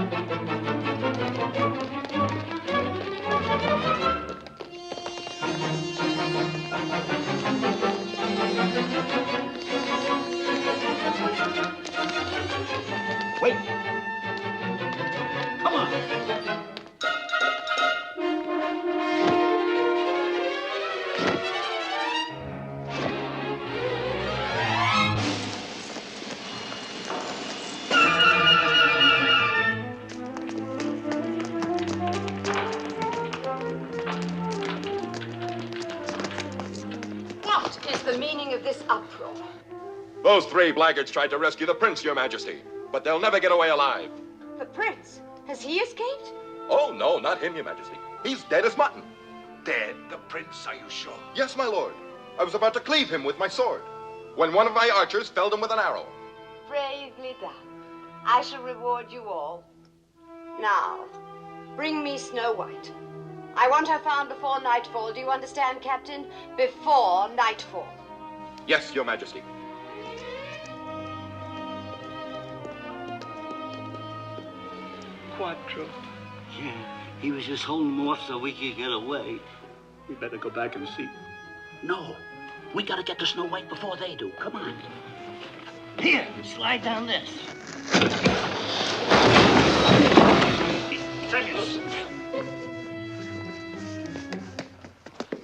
Wait! Come on! What is the meaning of this uproar? Those three blackguards tried to rescue the prince, Your Majesty, but they'll never get away alive. The prince? Has he escaped? Oh, no, not him, Your Majesty. He's dead as mutton. Dead, the prince, are you sure? Yes, my lord. I was about to cleave him with my sword when one of my archers felled him with an arrow. Bravely done. I shall reward you all. Now, bring me Snow White. I want her found before nightfall. Do you understand, Captain? Before nightfall. Yes, Your Majesty. Quattro. Yeah, he was just holding him off so we could get away. We better go back and see. No, we gotta get to Snow White before they do. Come on. Here, slide down this.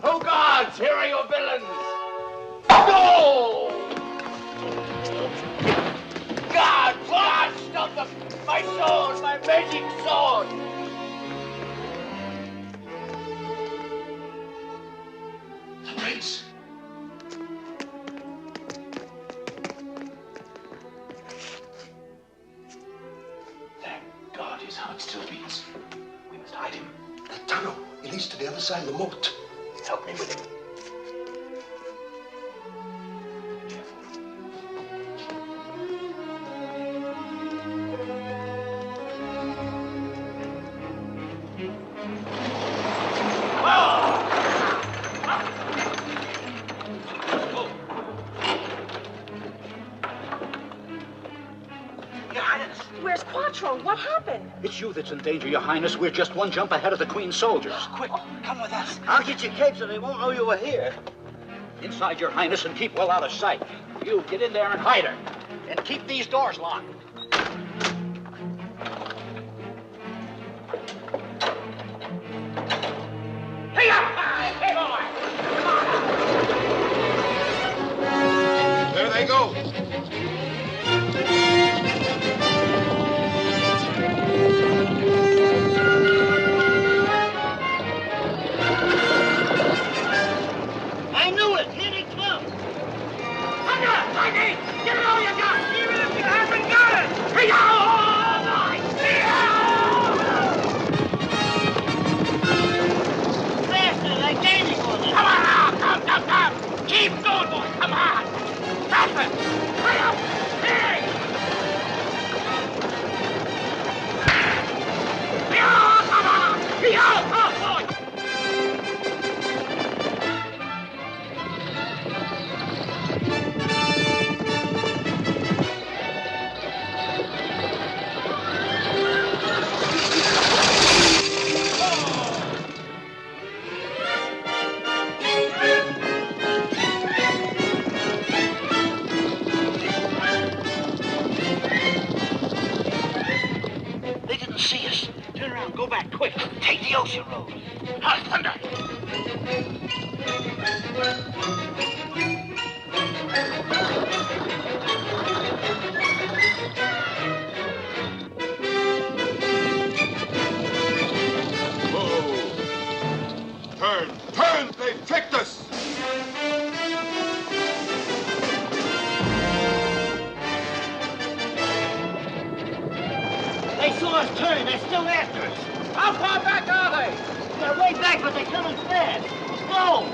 Oh, gods, here are your villains! No! God, stop them! My sword, my magic sword! The prince! Thank God his heart still beats. We must hide him. That tunnel, it leads to the other side of the moat. Help me with him. Where's Quattro? What happened? It's you that's in danger, Your Highness. We're just one jump ahead of the Queen's soldiers. Quick, come with us. I'll get your cape so they won't know you were here. Inside, Your Highness, and keep well out of sight. You get in there and hide her. And keep these doors locked. There they go. I knew it. Here they come. Lightning! Get it all you got, even if you haven't got it! Faster, they're gaining on us. Come on now! Come! Keep going, boys! Come on! Faster! Hurry up! see us. Turn around, go back, quick. Take the ocean road. Hot thunder! Turn! Turn! They've tricked us! They saw us turn. They're still after us. How far back are they? They're way back, but they're coming fast. Slow.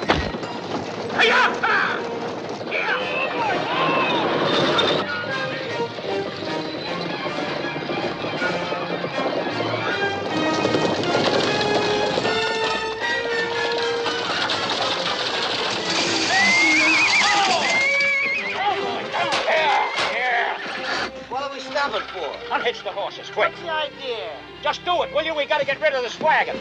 What are we stopping for? Unhitch the horses, quick. What's the idea? Just do it, will you? We gotta get rid of this wagon.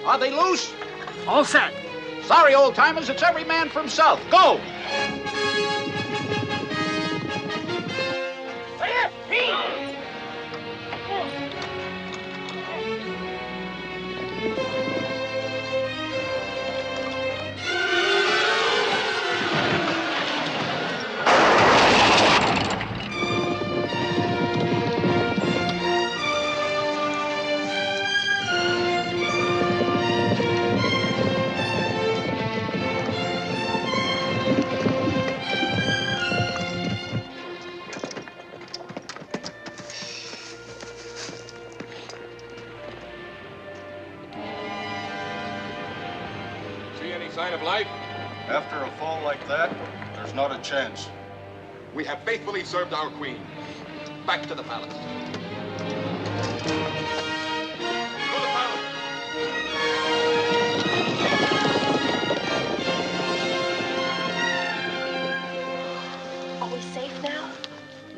Are they loose? All set. Sorry, old-timers, it's every man for himself. Go! See any sign of life? After a fall like that, there's not a chance. We have faithfully served our queen. Back to the palace. Are we safe now?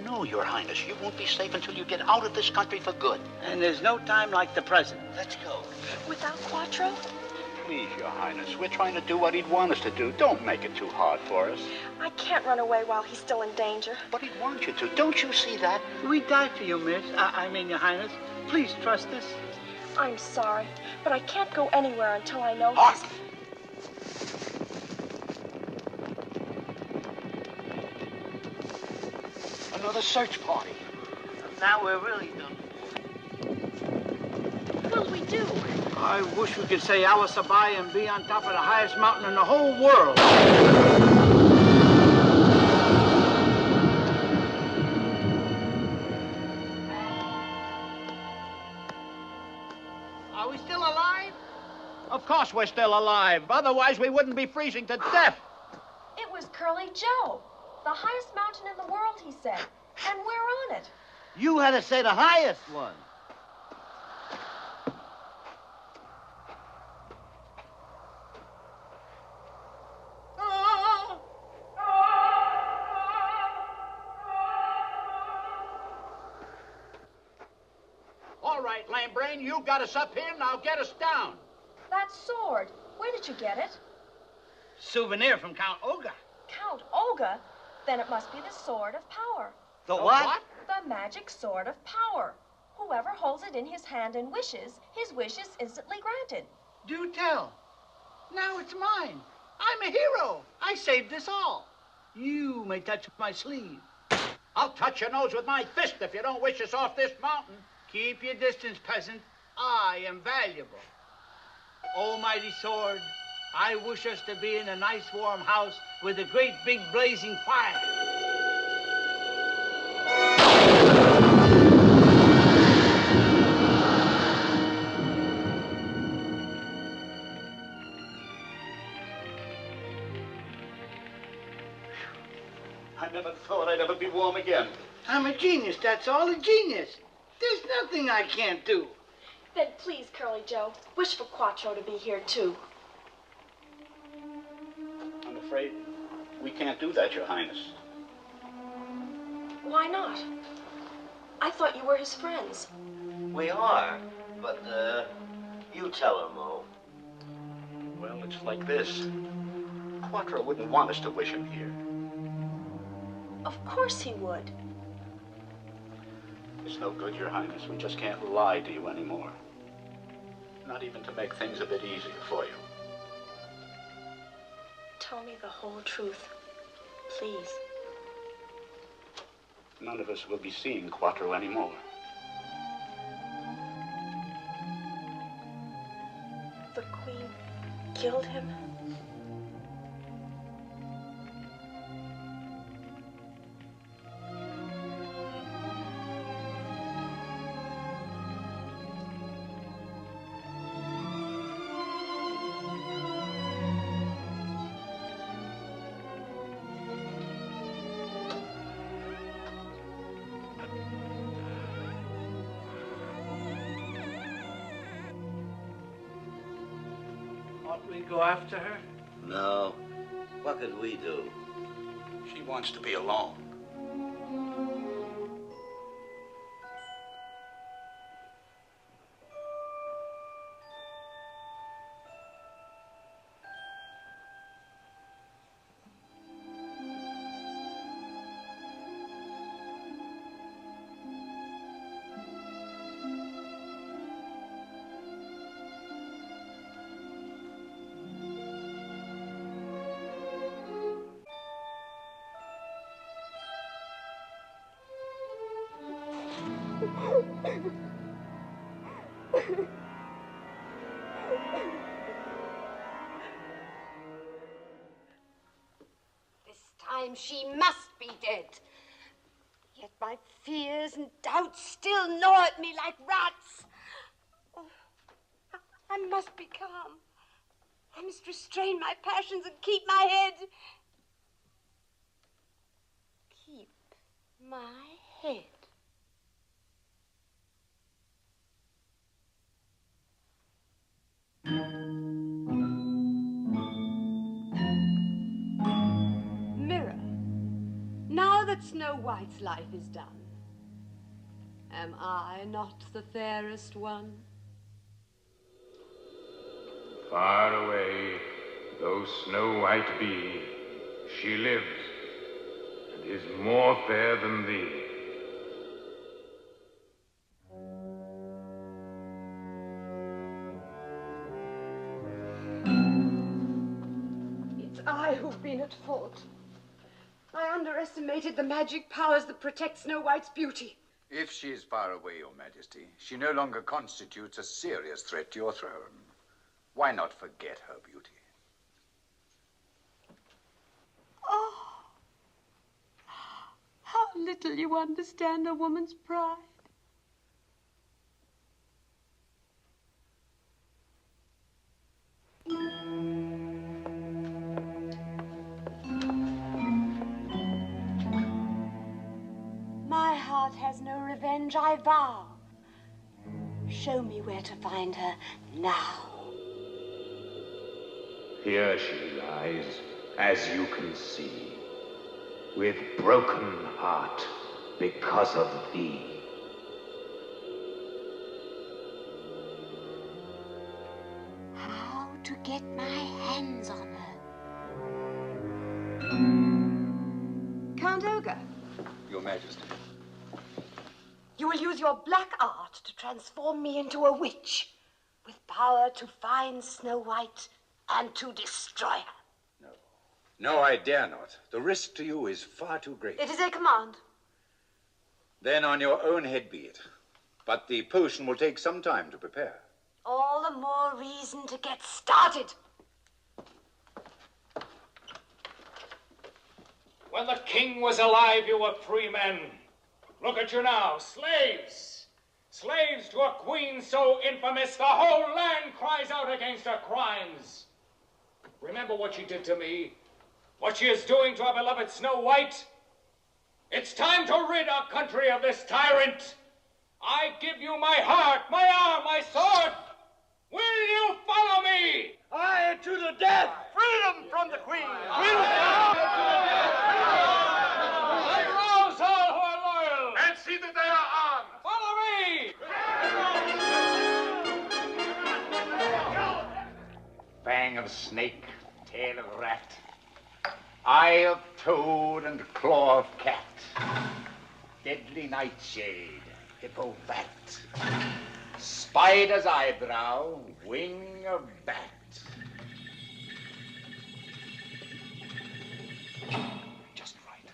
No, Your Highness, you won't be safe until you get out of this country for good. And there's no time like the present. Let's go. Without Quattro? Please, Your Highness, we're trying to do what he'd want us to do. Don't make it too hard for us. I can't run away while he's still in danger. But he'd want you to. Don't you see that? We die for you, miss. I mean, Your Highness. Please trust us. I'm sorry, but I can't go anywhere until I know Hark! Another search party. Now we're really done. What'll we do? I wish we could say Allah Sabai and be on top of the highest mountain in the whole world. Are we still alive? Of course we're still alive. Otherwise, we wouldn't be freezing to death. It was Curly Joe. The highest mountain in the world, he said. And we're on it. You had to say the highest one. All right, Lambrain, you got us up here, now get us down. That sword, where did you get it? Souvenir from Count Olga. Count Olga? Then it must be the Sword of Power. The what? The magic Sword of Power. Whoever holds it in his hand and wishes, his wish is instantly granted. Do tell. Now it's mine. I'm a hero. I saved us all. You may touch my sleeve. I'll touch your nose with my fist if you don't wish us off this mountain. Keep your distance, peasant. I am valuable. Almighty sword, I wish us to be in a nice warm house with a great big blazing fire. I never thought I'd ever be warm again. I'm a genius, that's all, a genius. There's nothing I can't do. Then please, Curly Joe, wish for Quattro to be here too. I'm afraid we can't do that, Your Highness. Why not? I thought you were his friends. We are, but, you tell her, Mo. Well, it's like this. Quattro wouldn't want us to wish him here. Of course he would. It's no good, Your Highness. We just can't lie to you anymore. Not even to make things a bit easier for you. Tell me the whole truth, please. None of us will be seeing Quattro anymore. The Queen killed him? Ought we go after her? No. What could we do? She wants to be alone. This time she must be dead. Yet my fears and doubts still gnaw at me like rats. Oh, I must be calm. I must restrain my passions and keep my head. Keep my head. Mirror, now that Snow White's life is done, am I not the fairest one? Far away, though Snow White be, she lives, and is more fair than thee. It's I who've been at fault. I underestimated the magic powers that protect Snow White's beauty. If she is far away, Your Majesty, she no longer constitutes a serious threat to your throne. Why not forget her beauty? Oh, how little you understand a woman's pride. My heart has no revenge, I vow. Show me where to find her now. Here she lies, as you can see, with broken heart because of thee. How to get my hands on her? Count Ogre, Your Majesty. you will use your black art to transform me into a witch, with power to find Snow White and to destroy her. No, I dare not. The risk to you is far too great. It is a command. Then on your own head be it. But the potion will take some time to prepare. All the more reason to get started. When the king was alive, you were free men. Look at you now, slaves. Slaves to a queen so infamous, the whole land cries out against her crimes. Remember what she did to me, what she is doing to our beloved Snow White. It's time to rid our country of this tyrant. I give you my heart, my arm, my sword. Will you follow me? Aye, to the death! Freedom from the queen! I rouse all who are loyal! And see that they are armed! Follow me! Fang of snake, tail of rat. Eye of toad and claw of cat, deadly nightshade, hippo bat, spider's eyebrow, wing of bat. Just right.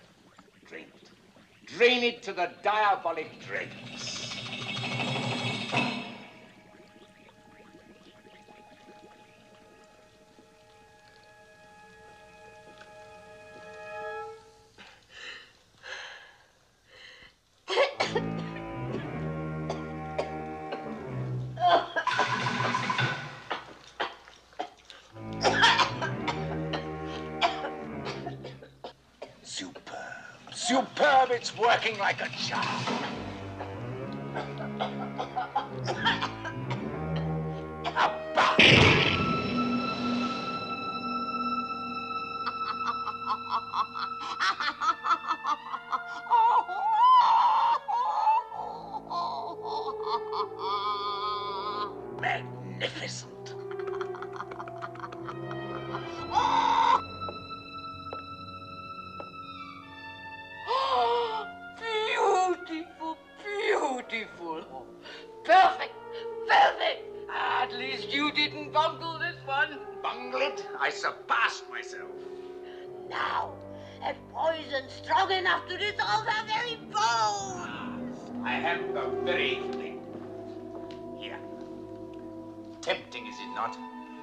Drain it. Drain it to the diabolic dregs. Superb, it's working like a charm. Magnificent. Beautiful, beautiful. Perfect, perfect. At least you didn't bungle this one. Bungle it? I surpassed myself. Now, a poison strong enough to dissolve our very bones. I have the very thing. Here. Tempting, is it not?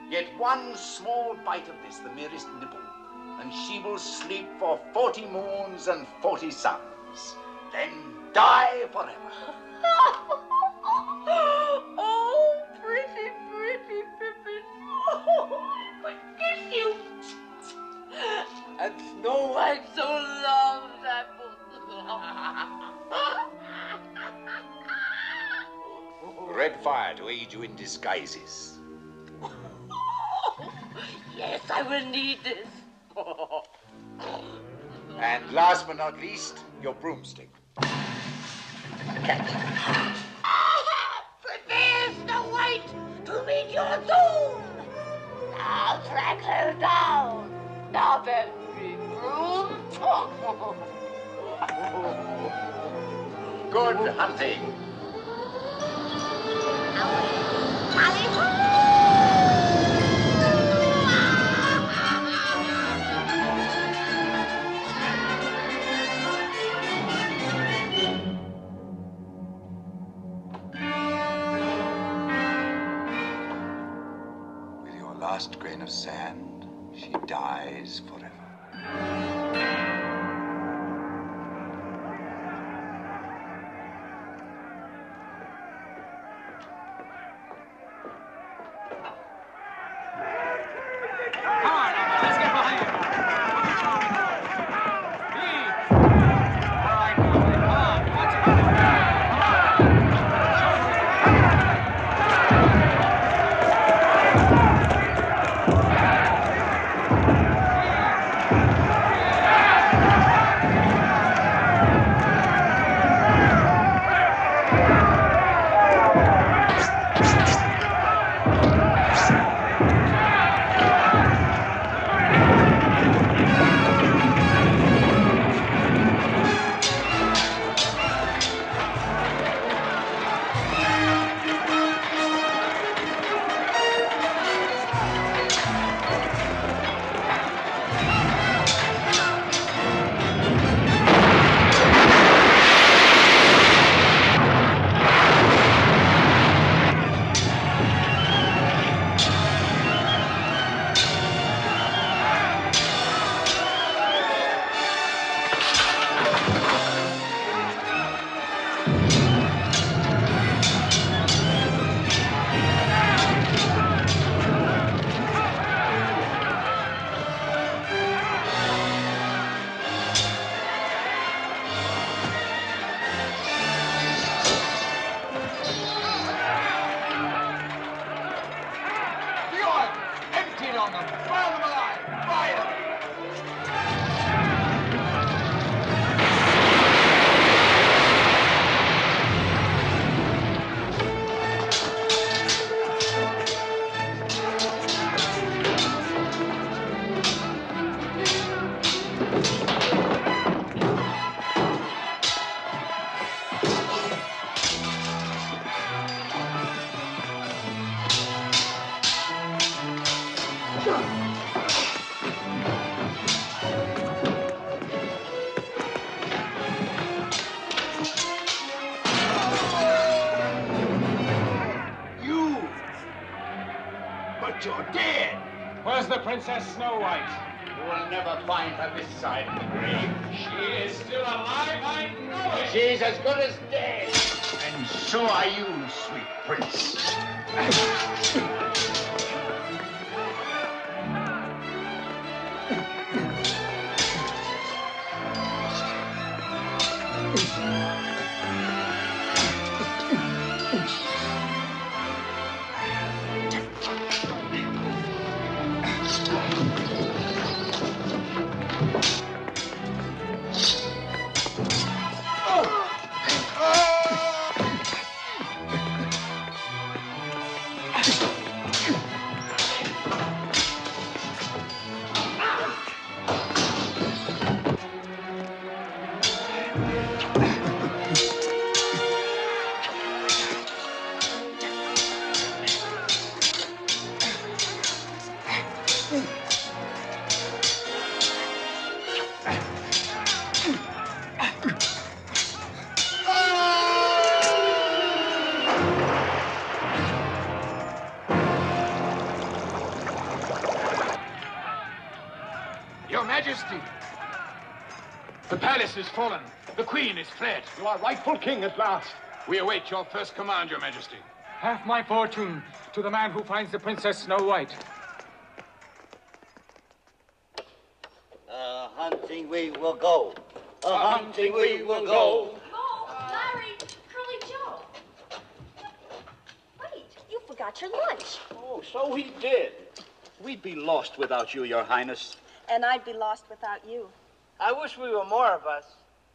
Yet one small bite of this, the merest nibble, and she will sleep for 40 moons and 40 suns, then die forever. Oh, pretty, pretty Pippin. Oh, I could kiss you. And Snow White so loves apples. Red fire to aid you in disguises. Yes, I will need this. And last but not least, your broomstick. Catch. Prepare, Snow White, to meet your doom. Now track her down. Now, every broom. Good hunting. With your last grain of sand, she dies forever. Where's the Princess Snow White? You will never find her this side of the grave. She is still alive, I know it! She's as good as dead. And so are you, sweet prince. Your Majesty, the palace is fallen. The Queen is fled. You are rightful king at last. We await your first command, Your Majesty. Half my fortune to the man who finds the Princess Snow White. Hunting we will go. Hunting we will go. Mo, Larry, Curly Joe. Wait, you forgot your lunch. Oh, so we did. We'd be lost without you, Your Highness. And I'd be lost without you. I wish we were more of us,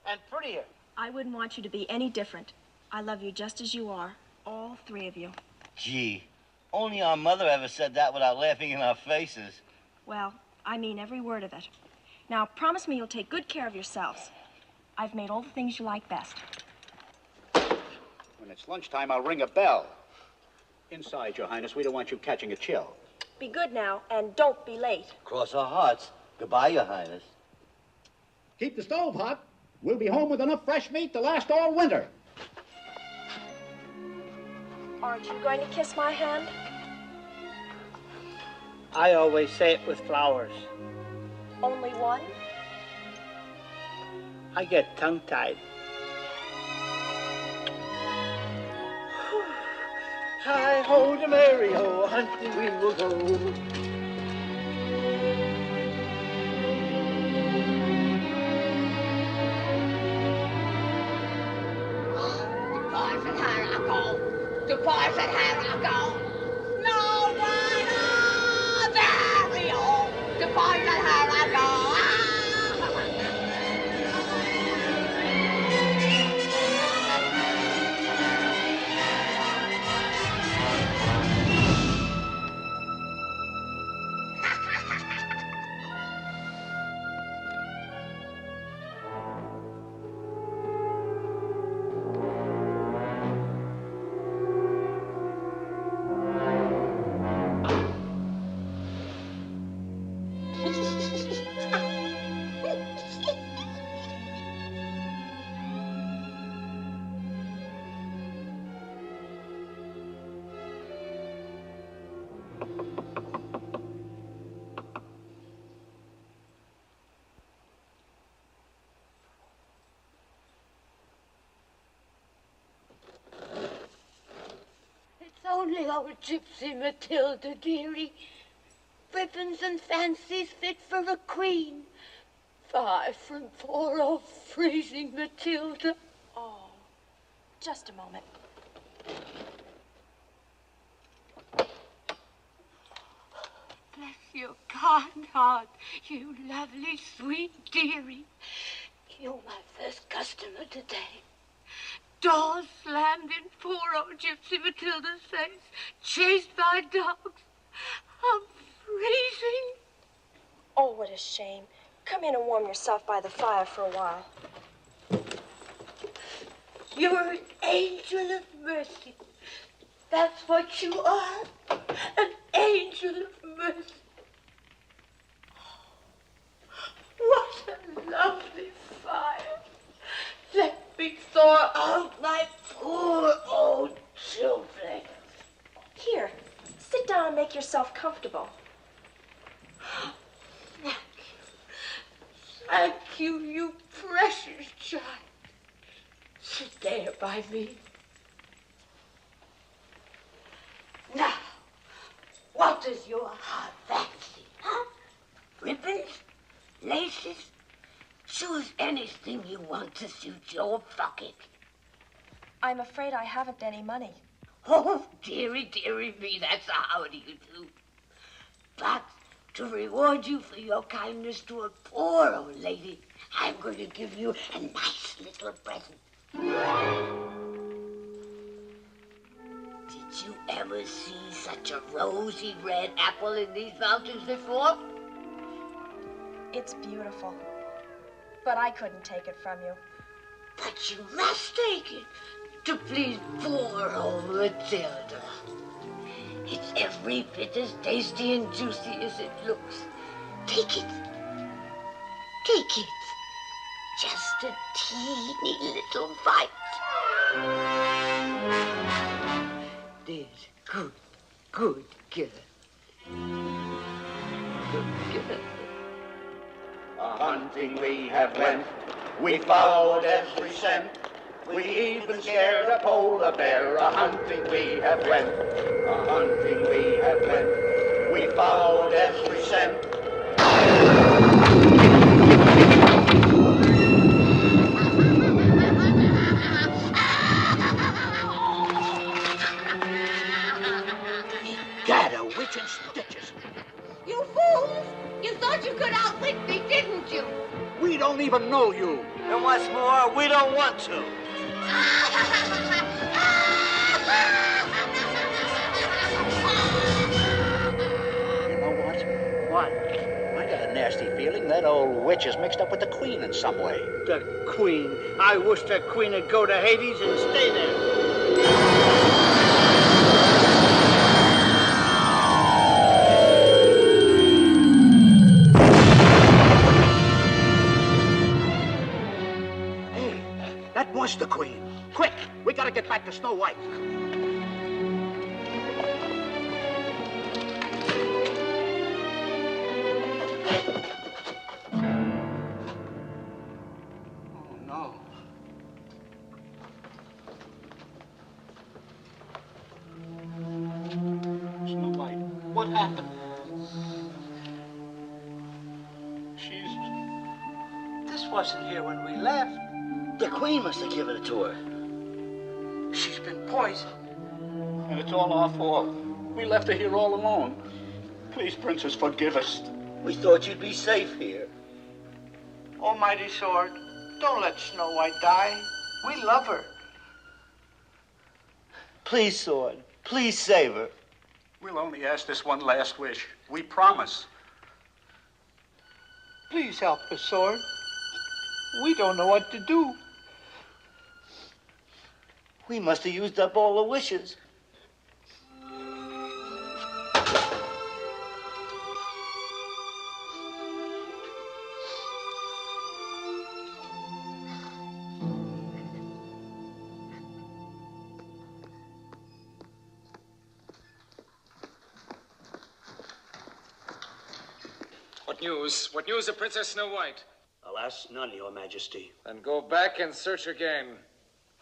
and prettier. I wouldn't want you to be any different. I love you just as you are, all three of you. Gee, only our mother ever said that without laughing in our faces. Well, I mean every word of it. Now, promise me you'll take good care of yourselves. I've made all the things you like best. When it's lunchtime, I'll ring a bell. Inside, Your Highness, we don't want you catching a chill. Be good now, and don't be late. Cross our hearts. Goodbye, Your Highness. Keep the stove hot. We'll be home with enough fresh meat to last all winter. Aren't you going to kiss my hand? I always say it with flowers. Only one? I get tongue-tied. Hi-ho to Mary-ho, hunting we will go. Boys and here I go. The boys and here I go. No one there, oh. The boys and here I go. Only our gypsy Matilda, dearie. Ribbons and fancies fit for a queen. Far from poor old freezing Matilda. Oh, just a moment. Bless your kind heart, you lovely, sweet dearie. You're my first customer today. Doors slammed in poor old Gypsy Matilda's face, chased by dogs. I'm freezing. Oh, what a shame. Come in and warm yourself by the fire for a while. You're an angel of mercy. That's what you are. An angel of mercy. What a lovely fire. Let me thaw out my poor old children. Here, sit down and make yourself comfortable. Thank you, you precious child. Sit there by me. Now, what does your heart fancy, huh? Ribbons? Laces? Choose anything you want to suit your pocket. I'm afraid I haven't any money. Oh, dearie, dearie me, that's a howdy you do. But to reward you for your kindness to a poor old lady, I'm going to give you a nice little present. Did you ever see such a rosy red apple in these mountains before? It's beautiful. But I couldn't take it from you. But you must take it to please poor old Matilda. It's every bit as tasty and juicy as it looks. Take it. Take it. Just a teeny little bite. There's good, good girl. Good girl. Hunting we have went, we followed every scent. We even scared a polar bear. A hunting we have went, a hunting we have went. We followed every scent. Got a witch in stitches. You fools! You thought you could outwit me, didn't you? We don't even know you. And what's more, we don't want to. You know what? What? I got a nasty feeling that old witch is mixed up with the Queen in some way. The Queen. I wish the Queen would go to Hades and stay there. That was the Queen. Quick, we gotta get back to Snow White. Oh, no. Snow White, what happened? This wasn't here when we left. The Queen must have given it to her. She's been poisoned. And it's all our fault. We left her here all alone. Please, Princess, forgive us. We thought you'd be safe here. Almighty Sword, don't let Snow White die. We love her. Please, Sword, please save her. We'll only ask this one last wish. We promise. Please help us, Sword. We don't know what to do. We must have used up all the wishes. What news? What news of Princess Snow White? Alas, none, Your Majesty. Then go back and search again.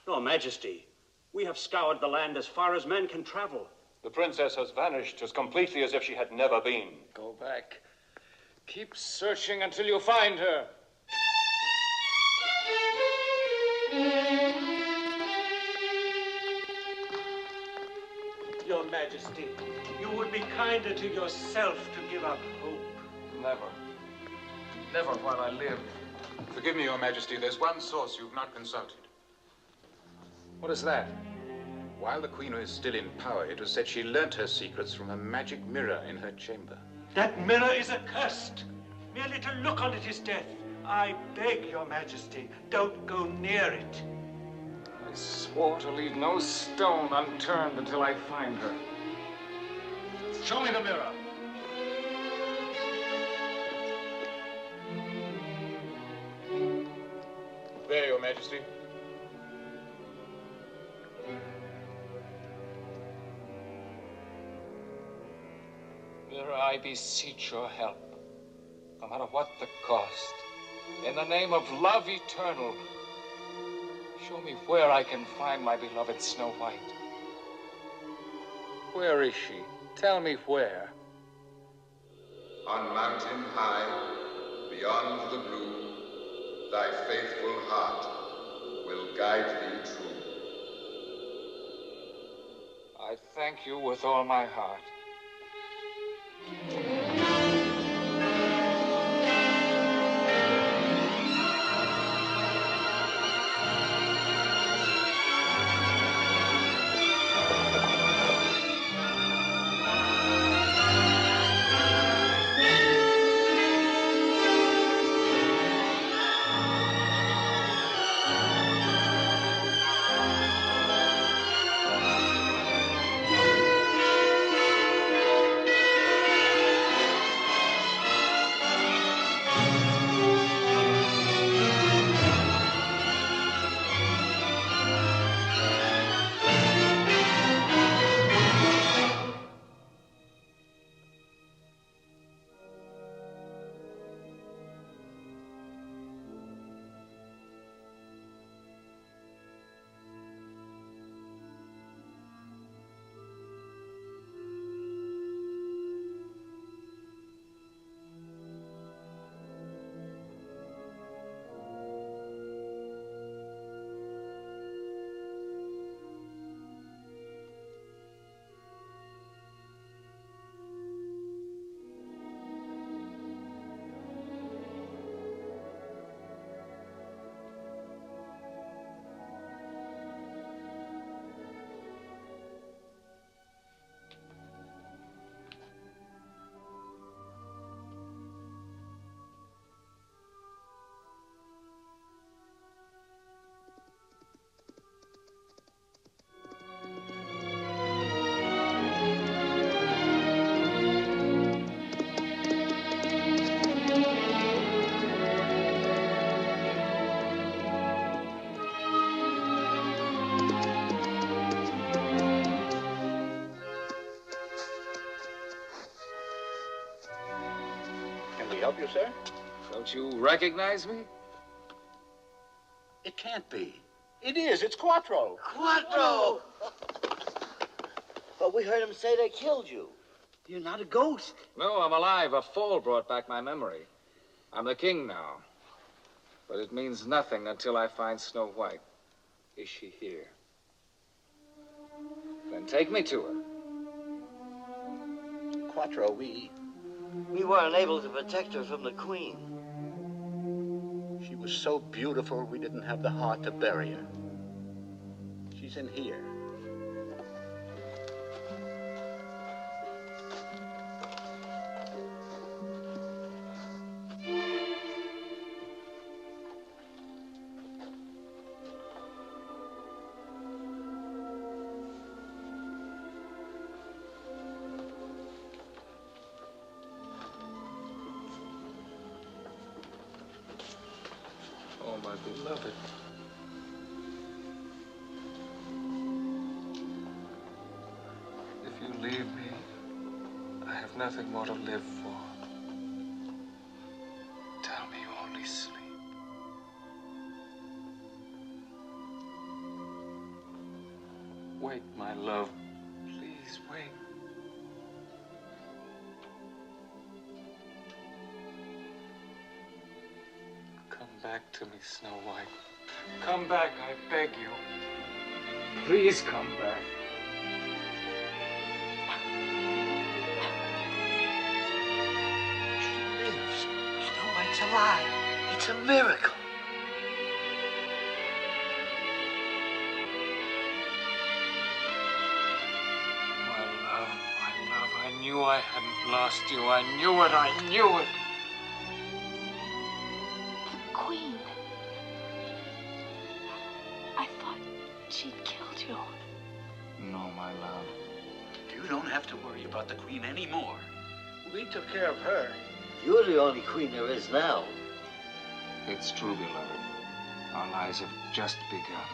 Your Majesty, we have scoured the land as far as men can travel. The princess has vanished as completely as if she had never been. Go back. Keep searching until you find her. Your Majesty, you would be kinder to yourself to give up hope. Never. Never while I live. Forgive me, Your Majesty, there's one source you've not consulted. What is that? While the Queen was still in power, it was said she learnt her secrets from a magic mirror in her chamber. That mirror is accursed. Merely to look on it is death. I beg, Your Majesty, don't go near it. I swore to leave no stone unturned until I find her. Show me the mirror. There, Your Majesty. Mirror, I beseech your help, no matter what the cost. In the name of love eternal, show me where I can find my beloved Snow White. Where is she? Tell me where. On mountain high, beyond the blue, thy faithful heart will guide thee true. I thank you with all my heart. Can we help you, sir? Don't you recognize me? It can't be. It is. It's Quattro. Quattro! But we heard him say they killed you. You're not a ghost. No, I'm alive. A fall brought back my memory. I'm the king now. But it means nothing until I find Snow White. Is she here? Then take me to her. Quattro, we weren't able to protect her from the Queen. She was so beautiful, we didn't have the heart to bury her. She's in here. Oh, my beloved. If you leave me, I have nothing more to live for. Tell me you only sleep. Wake, my love. Please wake. Come back to me, Snow White. Come back, I beg you. Please come back. She lives. Snow White's alive. It's a miracle. My love, I knew I hadn't lost you. I knew it, I knew it. Queen. I thought she'd killed you. No, my love. You don't have to worry about the Queen anymore. We took care of her. You're the only queen there is now. It's true, beloved. Our lives have just begun.